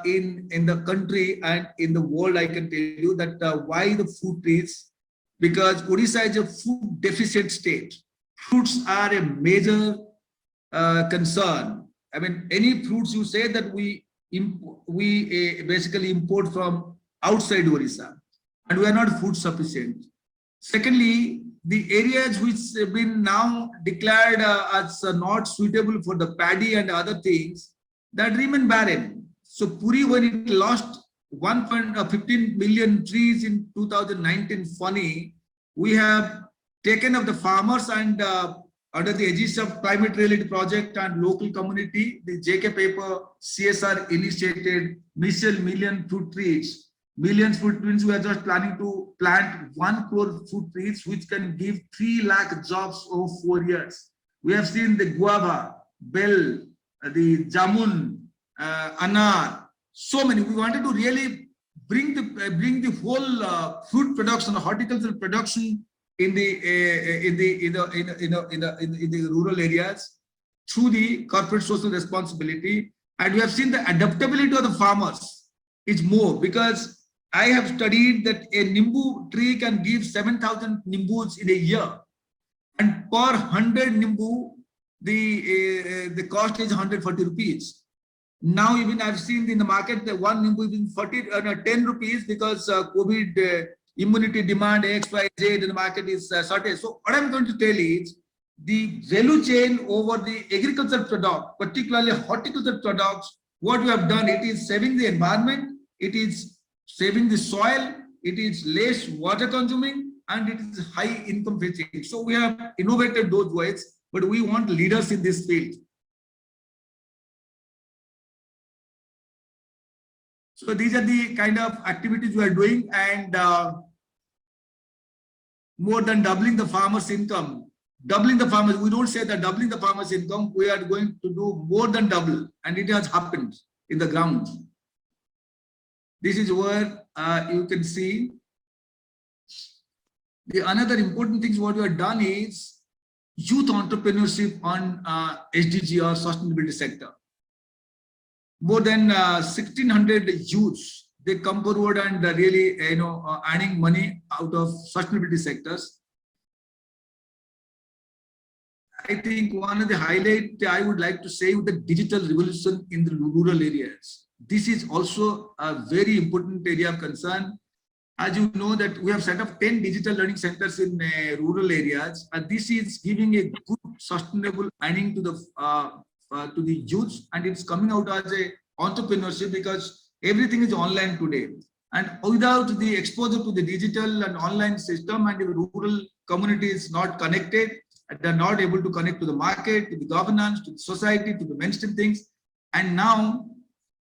in the country and in the world. I can tell you that why the fruit trees. Because Odisha is a food deficit state. Fruits are a major concern. I mean, any fruits you say that we basically import from outside Orissa, and we are not food sufficient. Secondly, the areas which have been now declared as not suitable for the paddy and other things, that remain barren. So Puri, when it lost 1.15 million trees in 2019, funny, we have taken up the farmers and under the aegis of climate related project and local community, the JK paper CSR initiated million fruit trees. Millions fruit trees, we are just planning to plant 1 crore fruit trees, which can give 3 lakh jobs over 4 years. We have seen the guava, bell, the jamun, anar, so many. We wanted to really bring the whole fruit production, horticultural production in the rural areas through the corporate social responsibility, and we have seen the adaptability of the farmers is more, because I have studied that a nimbu tree can give 7,000 nimbus in a year, and per 100 nimbu the cost is 140 rupees. Now even I've seen in the market that one nimbu is 10 rupees, because COVID immunity demand X, Y, Z in the market is shortage. So what I'm going to tell is the value chain over the agricultural product, particularly horticultural products, what we have done, it is saving the environment, it is saving the soil, it is less water consuming, and it is high income fetching. So we have innovated those ways, but we want leaders in this field. So these are the kind of activities we are doing, and more than doubling the farmers' income. Doubling the farmers, we don't say that doubling the farmers' income, we are going to do more than double, and it has happened in the ground. This is where you can see the another important things what we have done is youth entrepreneurship on SDG or sustainability sector. More than 1,600 youths, they come forward and really earning money out of sustainability sectors. I think one of the highlight I would like to say with the digital revolution in the rural areas. This is also a very important area of concern. As you know that we have set up 10 digital learning centers in rural areas, and this is giving a good sustainable earning to the youths, and it's coming out as a entrepreneurship because everything is online today. And without the exposure to the digital and online system, and the rural community is not connected, they're not able to connect to the market, to the governance, to the society, to the mainstream things. And now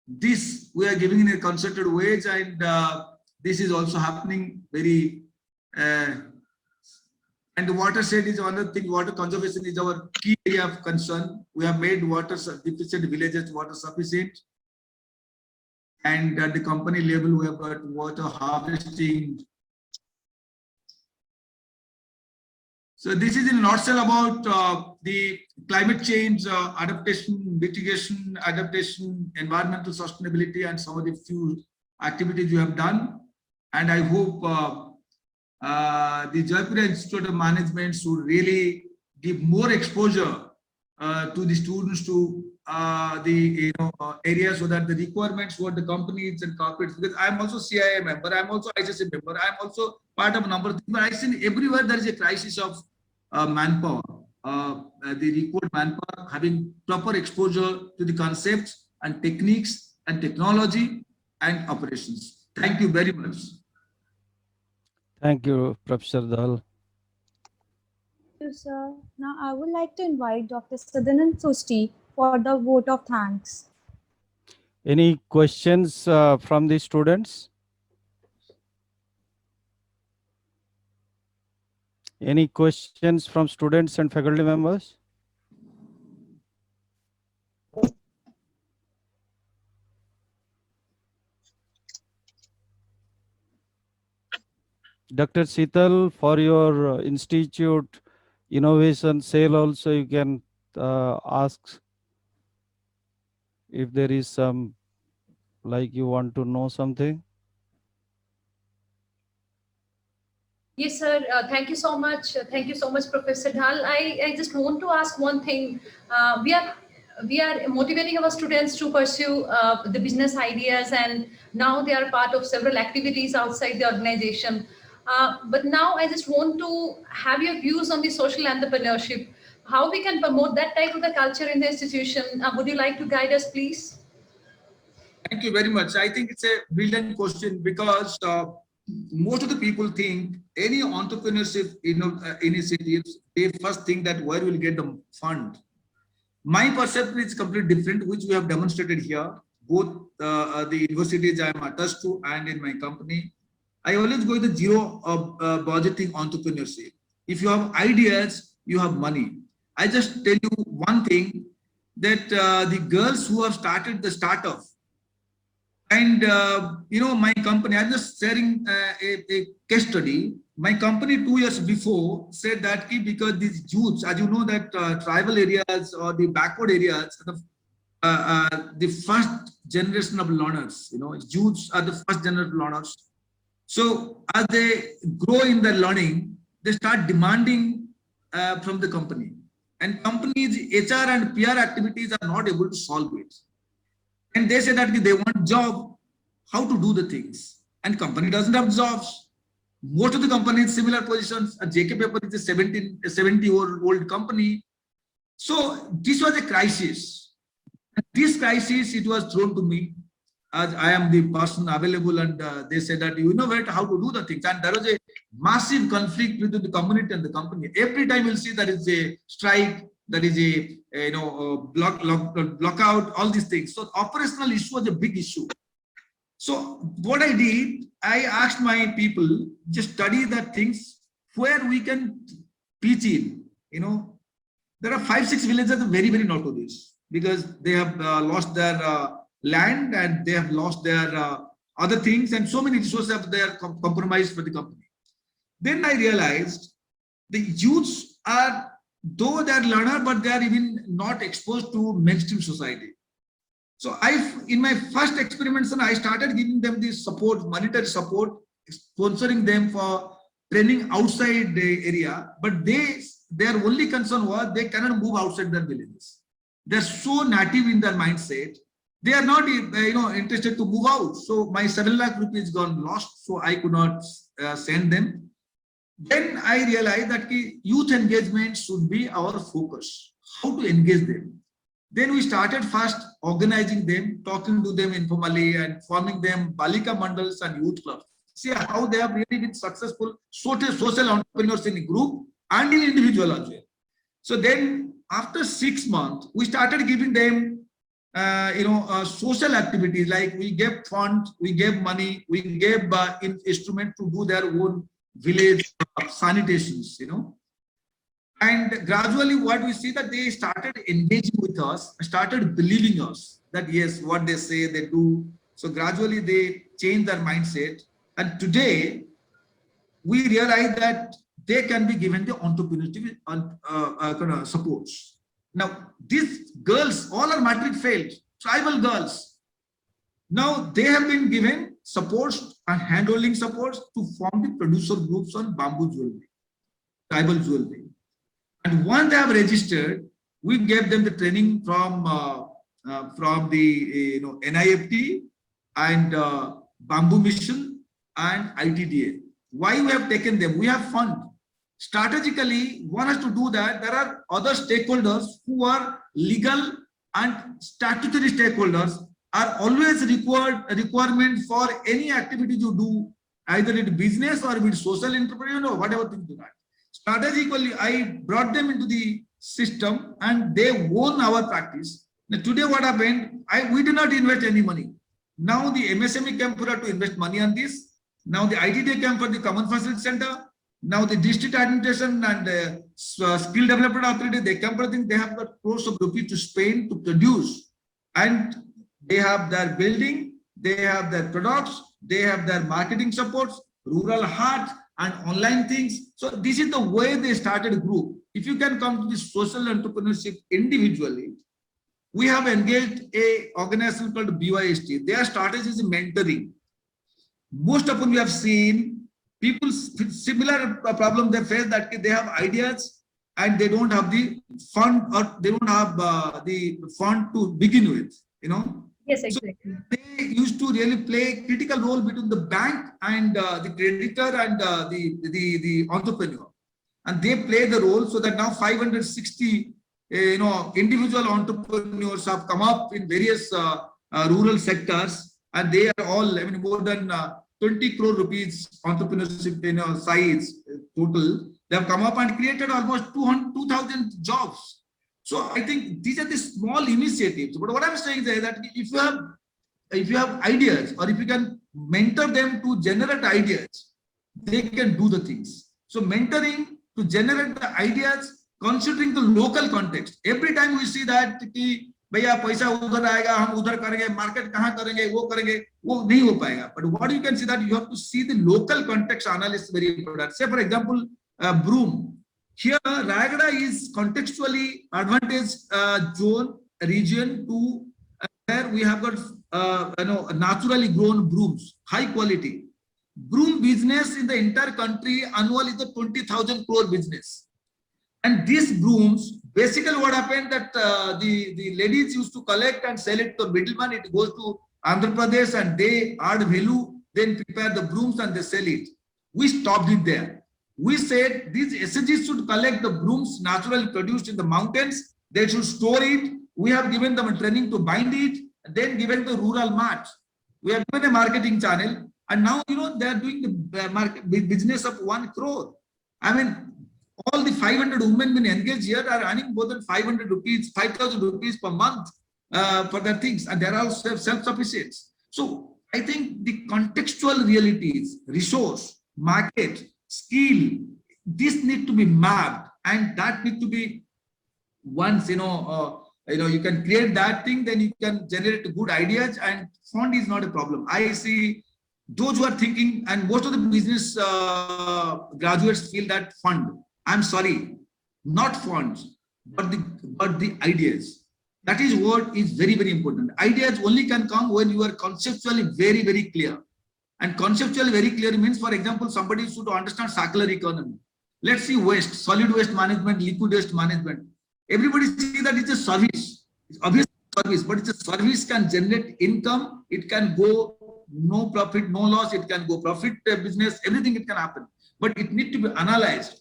this we are giving in a concerted ways, and this is also happening very and the watershed is another thing. Water conservation is our key area of concern. We have made water deficient villages water sufficient, and at the company level we have got water harvesting. So this is in a nutshell about the climate change adaptation, mitigation, adaptation, environmental sustainability, and some of the few activities you have done. And I hope the Jayapura Institute of Management should really give more exposure to the students to the areas, so that the requirements what the companies and corporates, because I'm also CIA member, I'm also ICC member, I'm also part of a number of things, but I see everywhere there is a crisis of manpower, the required manpower having proper exposure to the concepts and techniques and technology and operations. Thank you very much. Thank you, Professor Dal. Thank you, sir. Now I would like to invite Dr. Sadanand Sosti for the vote of thanks. Any questions from the students? Any questions from students and faculty members? Dr. Sital, for your institute innovation sale also you can ask if there is some, like you want to know something. Yes, sir. Thank you so much. Thank you so much, Professor Dhal. I just want to ask one thing. We are we are motivating our students to pursue the business ideas, and now they are part of several activities outside the organization. But now I just want to have your views on the social entrepreneurship, how we can promote that type of the culture in the institution. Would you like to guide us, please? Thank you very much. I think it's a brilliant question because most of the people think any entrepreneurship initiatives, they first think that where will get the fund. My perception is completely different, which we have demonstrated here, both the universities I am attached to and in my company. I always go with the zero budgeting entrepreneurship. If you have ideas, you have money. I just tell you one thing, that the girls who have started the startup, and my company, I'm just sharing a case study. My company 2 years before said that because these youths, as you know, that tribal areas or the backward areas, the first generation of learners, youths are the first generation of learners. So as they grow in their learning, they start demanding from the company, and companies, HR and PR activities are not able to solve it. And they say that they want job, how to do the things, and company doesn't have jobs. Most of the companies similar positions. JK Paper is a 70-year-old company. So this was a crisis. And this crisis, it was thrown to me, as I am the person available, and they said that you innovate how to do the things. And there was a massive conflict between the community and the company. Every time you'll see there is a strike, there is a blockout, all these things. So operational issue was a big issue. So what I did, I asked my people, just study the things where we can pitch in. There are 5-6 villages that are very, very notorious because they have lost their land, and they have lost their other things, and so many resources have they are compromised for the company. Then I realized the youths are, though they are learner, but they are even not exposed to mainstream society. So in my first experiments, I started giving them this support, monetary support, sponsoring them for training outside the area. But their only concern was they cannot move outside their villages. They're so native in their mindset. They are not interested to move out. So my 7 lakh rupees gone lost. So I could not send them. Then I realized that youth engagement should be our focus. How to engage them. Then we started first organizing them, talking to them informally, and forming them Balika Mandals and youth clubs. See how they have really been successful social entrepreneurs in a group and in individual as well. So then after 6 months, we started giving them social activities, like we gave funds, we gave money, we gave instrument to do their own village sanitations, And gradually what we see that they started engaging with us, started believing us that yes, what they say, they do. So gradually they change their mindset. And today we realize that they can be given the entrepreneurship supports. Now these girls, all are matric failed, tribal girls. Now they have been given supports and handholding supports to form the producer groups on bamboo jewelry, tribal jewelry. And once they have registered, we gave them the training from the NIFT and Bamboo Mission and ITDA. Why we have taken them? We have fund. Strategically, one has to do that. There are other stakeholders who are legal and statutory stakeholders are always requirement for any activity you do, either in business or with social entrepreneur or whatever thing do that. Strategically, I brought them into the system and they own our practice. Now, today what happened, we did not invest any money. Now the MSME came for to invest money on this. Now the ITDA came for the Common Facility Center. Now the district administration and skill development authority, they come for things. They have got crores of rupees to spend to produce, and they have their building, they have their products, they have their marketing supports, rural heart and online things. So this is the way they started a group. If you can come to this social entrepreneurship individually, we have engaged a organization called BYST. Their strategy is mentoring. Most often we have seen people similar problem they face, that they have ideas, and they don't have the fund, or they don't have the fund to begin with, you know. Yes, So exactly. they used to really play a critical role between the bank and the creditor and the entrepreneur, and they play the role, so that now 560 individual entrepreneurs have come up in various rural sectors, and they are all, I mean, more than 20 crore rupees entrepreneurship size total. They have come up and created almost 2,000 jobs. So I think these are the small initiatives. But what I'm saying is that if you have ideas, or if you can mentor them to generate ideas, they can do the things. So mentoring to generate the ideas, considering the local context. Every time we see that कि भैया पैसा उधर आएगा, हम उधर करेंगे, market कहाँ करेंगे, वो नहीं हो पाएगा. But what you can see that you have to see the local context analysis very important. Say for example, Broome. Here, Rayagada is contextually advantaged zone region to where we have got naturally grown brooms, high quality. Broom business in the entire country annual is a 20,000 crore business. And these brooms, basically what happened that the ladies used to collect and sell it to middleman. It goes to Andhra Pradesh and they add value, then prepare the brooms and they sell it. We stopped it there. We said these SHGs should collect the brooms naturally produced in the mountains. They should store it. We have given them a training to bind it, and then given the rural mart. We have given a marketing channel, and now they are doing the market business of 1 crore. I mean, all the 500 women been engaged here are earning more than 500 rupees, 5,000 rupees per month for their things, and they are all self-sufficient. So I think the contextual realities, resource, market, skill, this need to be mapped, and that need to be once you can create that thing, then you can generate good ideas, and fund is not a problem. I see those who are thinking, and most of the business graduates feel that fund. I'm sorry, not funds, but the ideas. That is what is very, very important. Ideas only can come when you are conceptually very, very clear. And conceptually very clear means, for example, somebody should understand circular economy. Let's see waste, solid waste management, liquid waste management. Everybody see that it's a service. It's obvious service, but it's a service can generate income. It can go no profit, no loss. It can go profit business, everything it can happen. But it needs to be analyzed.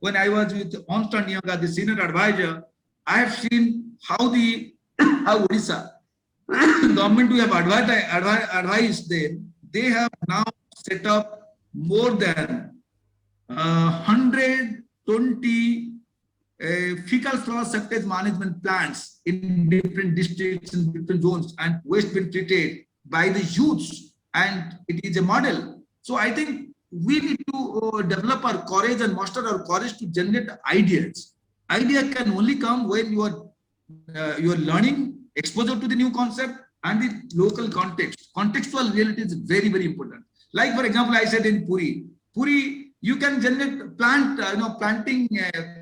When I was with Ernst & Young, the senior advisor, I have seen how Odisha government we have advised them. They have now set up more than 120 fecal flower septage management plants in different districts and different zones, and waste been treated by the youths, and it is a model. So I think we need to develop our courage and muster our courage to generate ideas. Idea can only come when you are learning, exposure to the new concept, and the local context. Contextual reality is very, very important. Like for example, I said in Puri, you can generate planting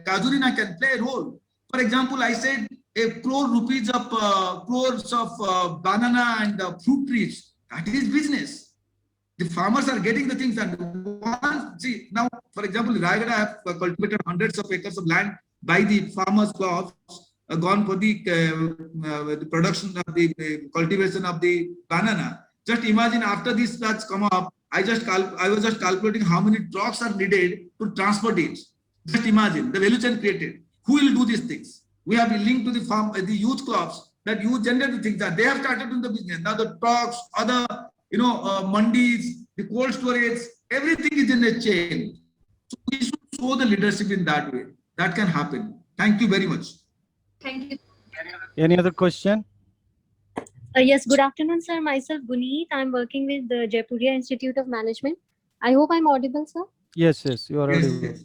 Kajurina can play a role. For example, I said a crore rupees of crores of banana and fruit trees. That is business. The farmers are getting the things, and see now, for example, Rayagada have cultivated hundreds of acres of land by the farmers' crops. Gone for the production of the cultivation of the banana. Just imagine after these floods come up, I was just calculating how many trucks are needed to transport it. Just imagine the value chain created. Who will do these things? We have a link to the farm, the youth crops, that you generate the things that they have started in the business. Now the trucks, other mandis, the cold storage, everything is in a chain. So we should show the leadership in that way. That can happen. Thank you very much. Thank you. Any other question? Yes, good afternoon, sir. Myself, Guneet. I'm working with the Jaipuria Institute of Management. I hope I'm audible, sir. Yes, you are audible. Yes.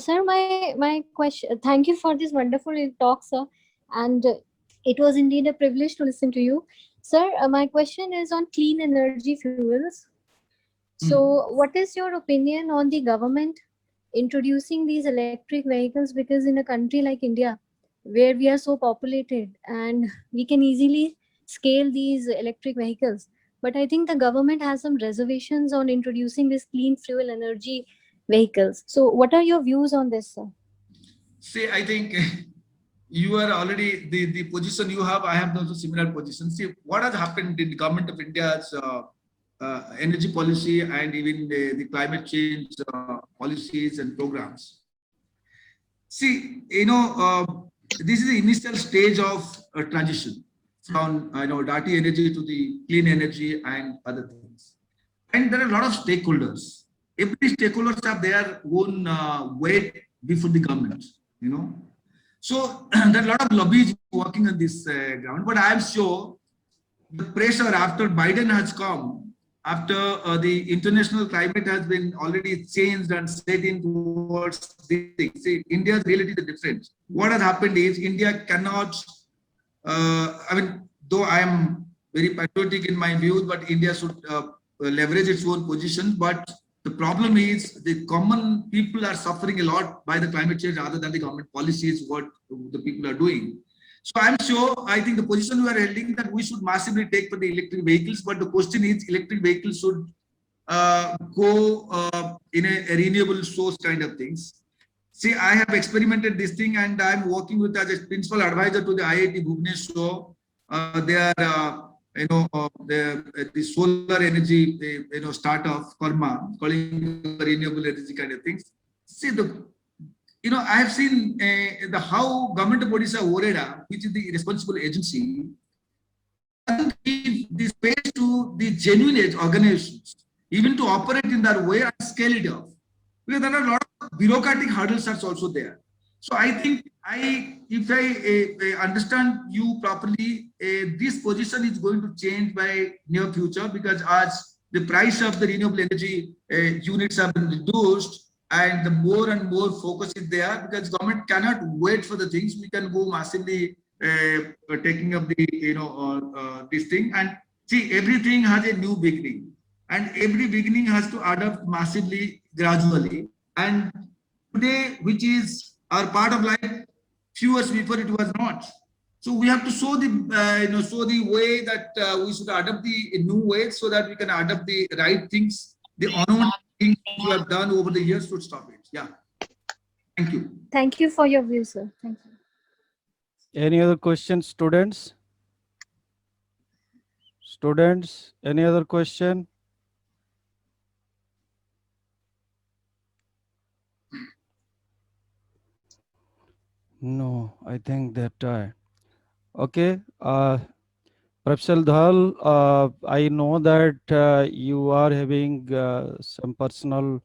Sir, my question, thank you for this wonderful talk, sir. And it was indeed a privilege to listen to you. Sir, my question is on clean energy fuels. So what is your opinion on the government introducing these electric vehicles? Because in a country like India, where we are so populated and we can easily scale these electric vehicles, but I think the government has some reservations on introducing this clean fuel energy vehicles. So what are your views on this, sir? See, I think you are already the position you have. I have also similar position. See, what has happened in the government of India's energy policy and even the climate change policies and programs. See, this is the initial stage of a transition from dirty energy to the clean energy and other things. And there are a lot of stakeholders. Every stakeholders have their own weight before the government. So there are a lot of lobbies working on this ground. But I am sure the pressure after Biden has come, after the international climate has been already changed and set in towards these things. See, India's reality is different. What has happened is India cannot, though I am very patriotic in my views, but India should leverage its own position. But the problem is the common people are suffering a lot by the climate change rather than the government policies, what the people are doing. So I'm sure, I think the position we are holding that we should massively take for the electric vehicles, but the question is electric vehicles should go in a renewable source kind of things. See, I have experimented this thing and I'm working with as a principal advisor to the IIT Bhubaneswar. They are, the solar energy, startup, Karma, calling renewable energy kind of things. See, I have seen how government of Odisha, OREDA, which is the responsible agency, doesn't give the space to the genuine age organizations, even to operate in that way and scale it up. Because there are a lot of bureaucratic hurdles that's also there. So I think if I understand you properly, this position is going to change by near future, because as the price of the renewable energy units have been reduced, and the more and more focus is there, because government cannot wait for the things. We can go massively taking up the this thing. And see, everything has a new beginning, and every beginning has to adapt massively, gradually. And today, which is our part of life, few years before it was not. So we have to show the show the way that we should adapt the new ways, so that we can adapt the right things, the honored things you have done over the years to stop it. Yeah. Thank you. Thank you for your view, sir. Thank you. Any other questions, students? Students, any other question? No, I think that okay. Professor Dhal, I know that you are having some personal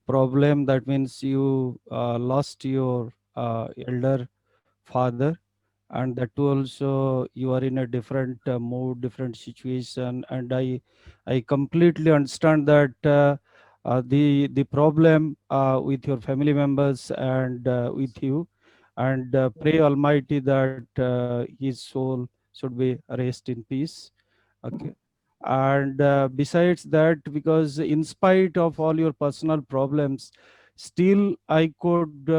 problem. That means you lost your elder father, and that too also you are in a different mood, different situation, and I completely understand that the problem with your family members and with you, and pray Almighty that his soul should be rest in peace. Okay. And besides that, because in spite of all your personal problems, still I could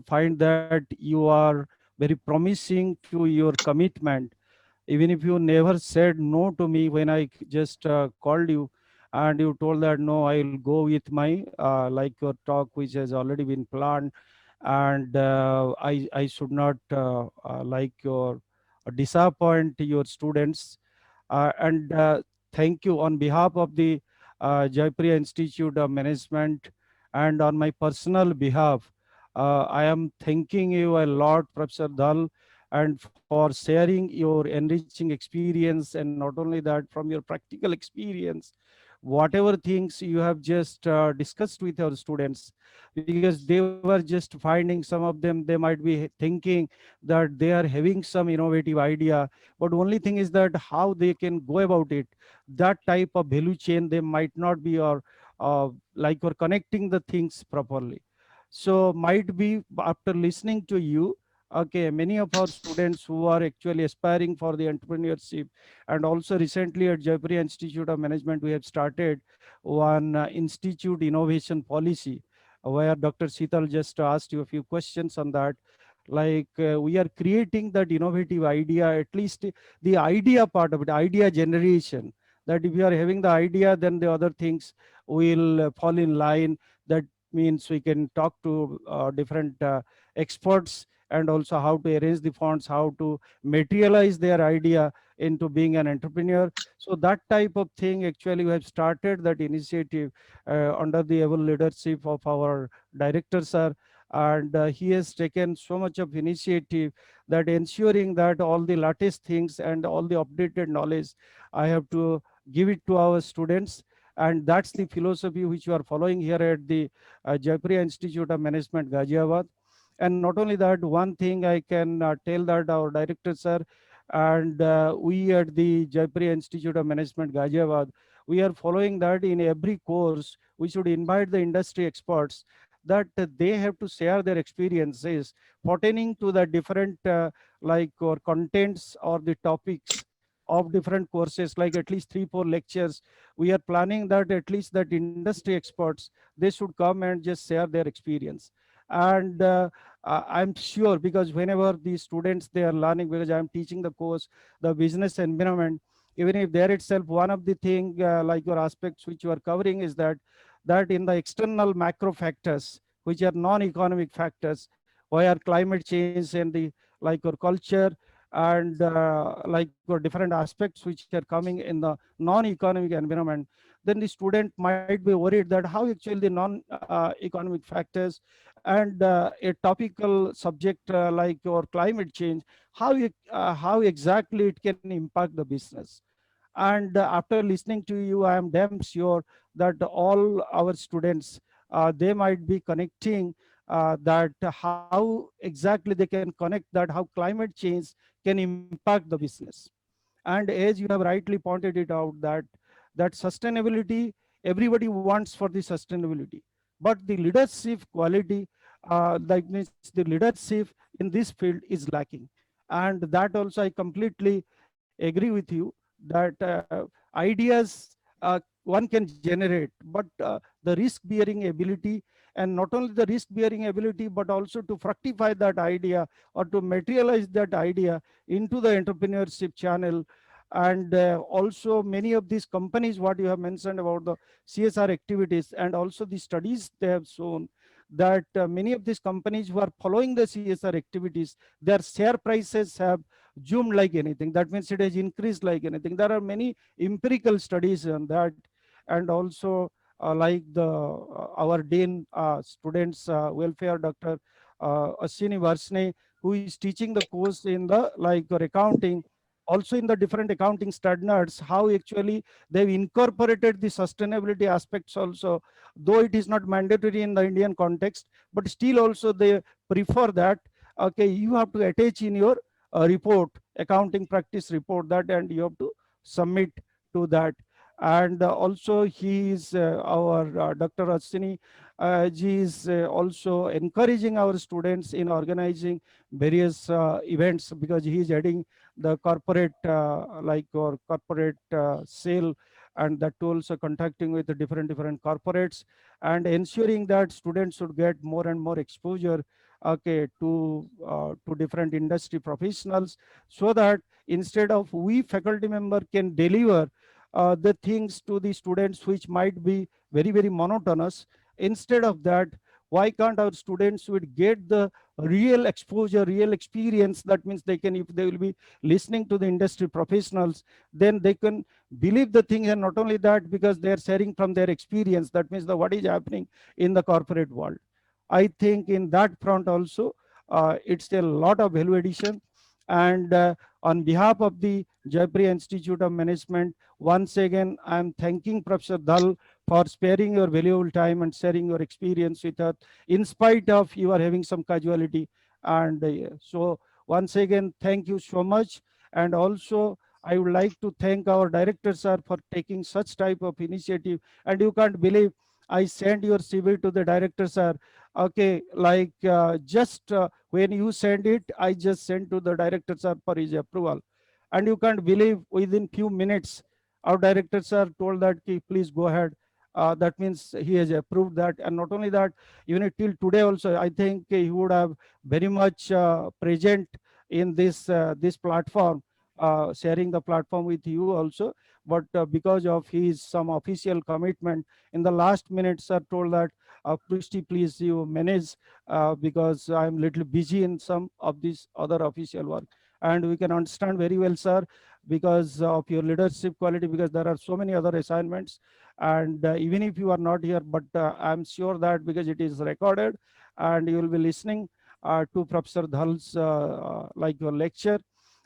find that you are very promising to your commitment, even if you never said no to me when I just called you, and you told that no, I will go with my like your talk which has already been planned, and I should not like your disappoint your students, and thank you on behalf of the Jaipriya Institute of Management, and on my personal behalf. I am thanking you a lot, Professor Dhal, and for sharing your enriching experience, and not only that, from your practical experience, whatever things you have just discussed with our students, because they were just finding, some of them, they might be thinking that they are having some innovative idea, but only thing is that how they can go about it, that type of value chain they might not be, or like or connecting the things properly. So might be after listening to you, okay, many of our students who are actually aspiring for the entrepreneurship, and also recently at Jaipriya Institute of Management, we have started one institute innovation policy, where Dr. Sital just asked you a few questions on that. Like we are creating that innovative idea, at least the idea part of it, idea generation, that if you are having the idea, then the other things will fall in line, that means we can talk to different experts, and also how to arrange the funds, how to materialize their idea into being an entrepreneur. So that type of thing, actually we have started that initiative under the able leadership of our director sir. And he has taken so much of initiative that ensuring that all the latest things and all the updated knowledge I have to give it to our students. And that's the philosophy which you are following here at the Jaipuria Institute of Management, Ghaziabad. And not only that, one thing I can tell that our director sir and we at the Jaipuria Institute of Management, Ghaziabad, we are following that in every course we should invite the industry experts, that they have to share their experiences pertaining to the different like or contents or the topics of different courses, like at least 3 4 lectures. We are planning that at least that industry experts, they should come and just share their experience. And I'm sure, because whenever the students they are learning, because I'm teaching the course the business environment, even if there itself one of the thing like your aspects which you are covering is that in the external macro factors which are non-economic factors, where climate change and the like your culture and like your different aspects which are coming in the non-economic environment, then the student might be worried that how actually the non-economic factors and a topical subject like your climate change, how exactly it can impact the business. And after listening to you, I am damn sure that all our students, they might be connecting that how exactly they can connect that how climate change can impact the business. And as you have rightly pointed it out, that sustainability, everybody wants for the sustainability, but the leadership quality, like means the leadership in this field is lacking. And that also I completely agree with you, that ideas one can generate, but the risk bearing ability, and not only the risk bearing ability, but also to fructify that idea or to materialize that idea into the entrepreneurship channel. And also many of these companies what you have mentioned about the CSR activities, and also the studies they have shown that many of these companies who are following the CSR activities, their share prices have zoomed like anything. That means it has increased like anything. There are many empirical studies on that. And also like the our dean students welfare, Dr. Ashwini Varsne, who is teaching the course in the like your accounting, also in the different accounting standards, how actually they've incorporated the sustainability aspects also, though it is not mandatory in the Indian context, but still also they prefer that, okay, you have to attach in your report, accounting practice report, that, and you have to submit to that. And also he is our Dr. Ashwini ji is also encouraging our students in organizing various events, because he is heading the corporate like or corporate sale, and that too also contacting with the different corporates, and ensuring that students should get more and more exposure, okay, to different industry professionals, so that instead of we faculty member can deliver the things to the students which might be very monotonous, instead of that, why can't our students would get the real exposure, real experience? That means they can, if they will be listening to the industry professionals, then they can believe the thing. And not only that, because they are sharing from their experience, that means the what is happening in the corporate world. I think in that front also, it's a lot of value addition. And on behalf of the Jaipuria Institute of Management, once again, I'm thanking Professor Dhal for sparing your valuable time and sharing your experience with us, in spite of you are having some casualty. And so once again, thank you so much. And also, I would like to thank our director, sir, for taking such type of initiative. And you can't believe, I sent your CV to the director, sir. Okay, like just when you send it, I just sent to the director, sir, for his approval. And you can't believe, within few minutes, our director, sir, told that, please go ahead. That means he has approved that. And not only that, even till today also, I think he would have very much present in this platform, sharing the platform with you also. But because of his some official commitment, in the last minute, sir told that, Prishti, please you manage because I'm little busy in some of this other official work. And we can understand very well, sir, because of your leadership quality, because there are so many other assignments. And even if you are not here, but I'm sure that because it is recorded and you will be listening to Professor Dhal's like your lecture.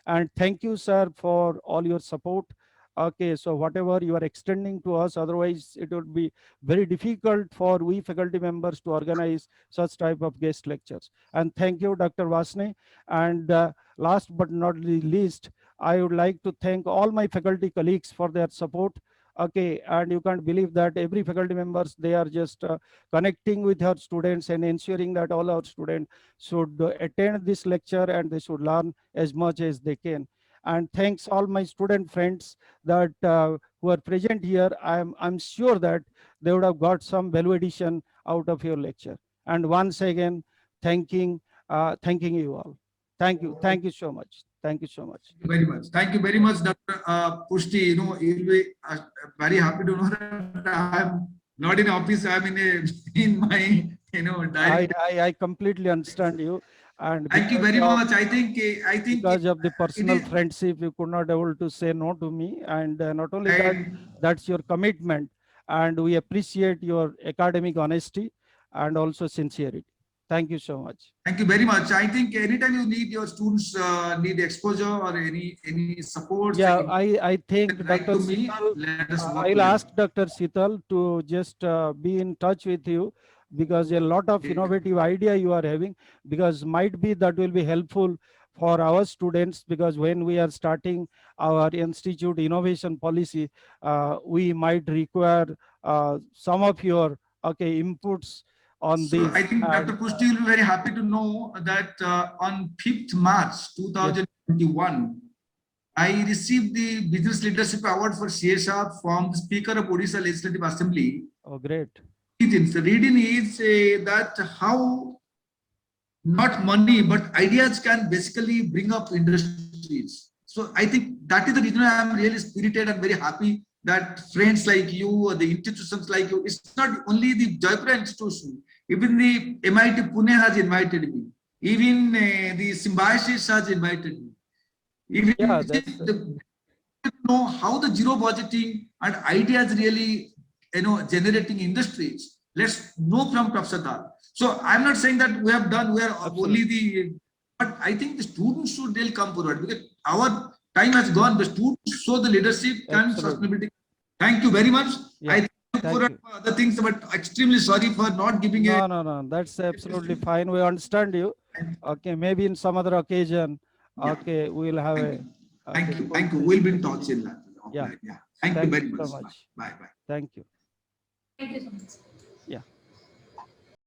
And thank you, sir, for all your support. Okay, so whatever you are extending to us, otherwise it would be very difficult for we faculty members to organize such type of guest lectures. And thank you, Dr. Vasne. And last but not the least, I would like to thank all my faculty colleagues for their support. Okay, and you can't believe that every faculty members, they are just connecting with our students and ensuring that all our students should attend this lecture and they should learn as much as they can. And thanks all my student friends that who are present here. I'm sure that they would have got some value addition out of your lecture. And once again, thanking you all. Thank you so much. Thank you so much. Thank you very much. Thank you very much, Dr. Pushti. You know, you'll be very happy to know that I'm not in office. I'm in my diary. I completely understand you. And thank you very much. I think because of the personal friendship, you could not able to say no to me. And not only that, that's your commitment. And we appreciate your academic honesty and also sincerity. Thank you so much. Thank you very much. I think anytime you need your students need exposure or any support. Yeah, I think Dr. Sital, I'll ask Dr. Sital to just be in touch with you, because a lot of innovative idea you are having, because might be that will be helpful for our students, because when we are starting our institute innovation policy, we might require some of your inputs on this. I think Dr. Pushti will be very happy to know that on 5th March 2021, I received the Business Leadership Award for CSR from the Speaker of Odisha Legislative Assembly. Oh, great. The reading is that how not money but ideas can basically bring up industries. So I think that is the reason I am really spirited and very happy that friends like you or the institutions like you, it's not only the Jayapura institution, even the MIT Pune has invited me, even the Symbiosis has invited me. Even know how the zero budgeting and ideas really generating industries. Let's know from Professor Dhal. So I'm not saying that we are only the, but I think the students should really come forward, because our time has gone. The students show the leadership and sustainability. Thank you very much. Yeah, I thank you for other things, but extremely sorry for not giving No, that's absolutely fine. We understand you. Okay, maybe in some other occasion. Okay, we'll have a. Thank you. We'll be in touch in that. Yeah. Thank you very much. So much. Bye. Thank you. Thank you so much.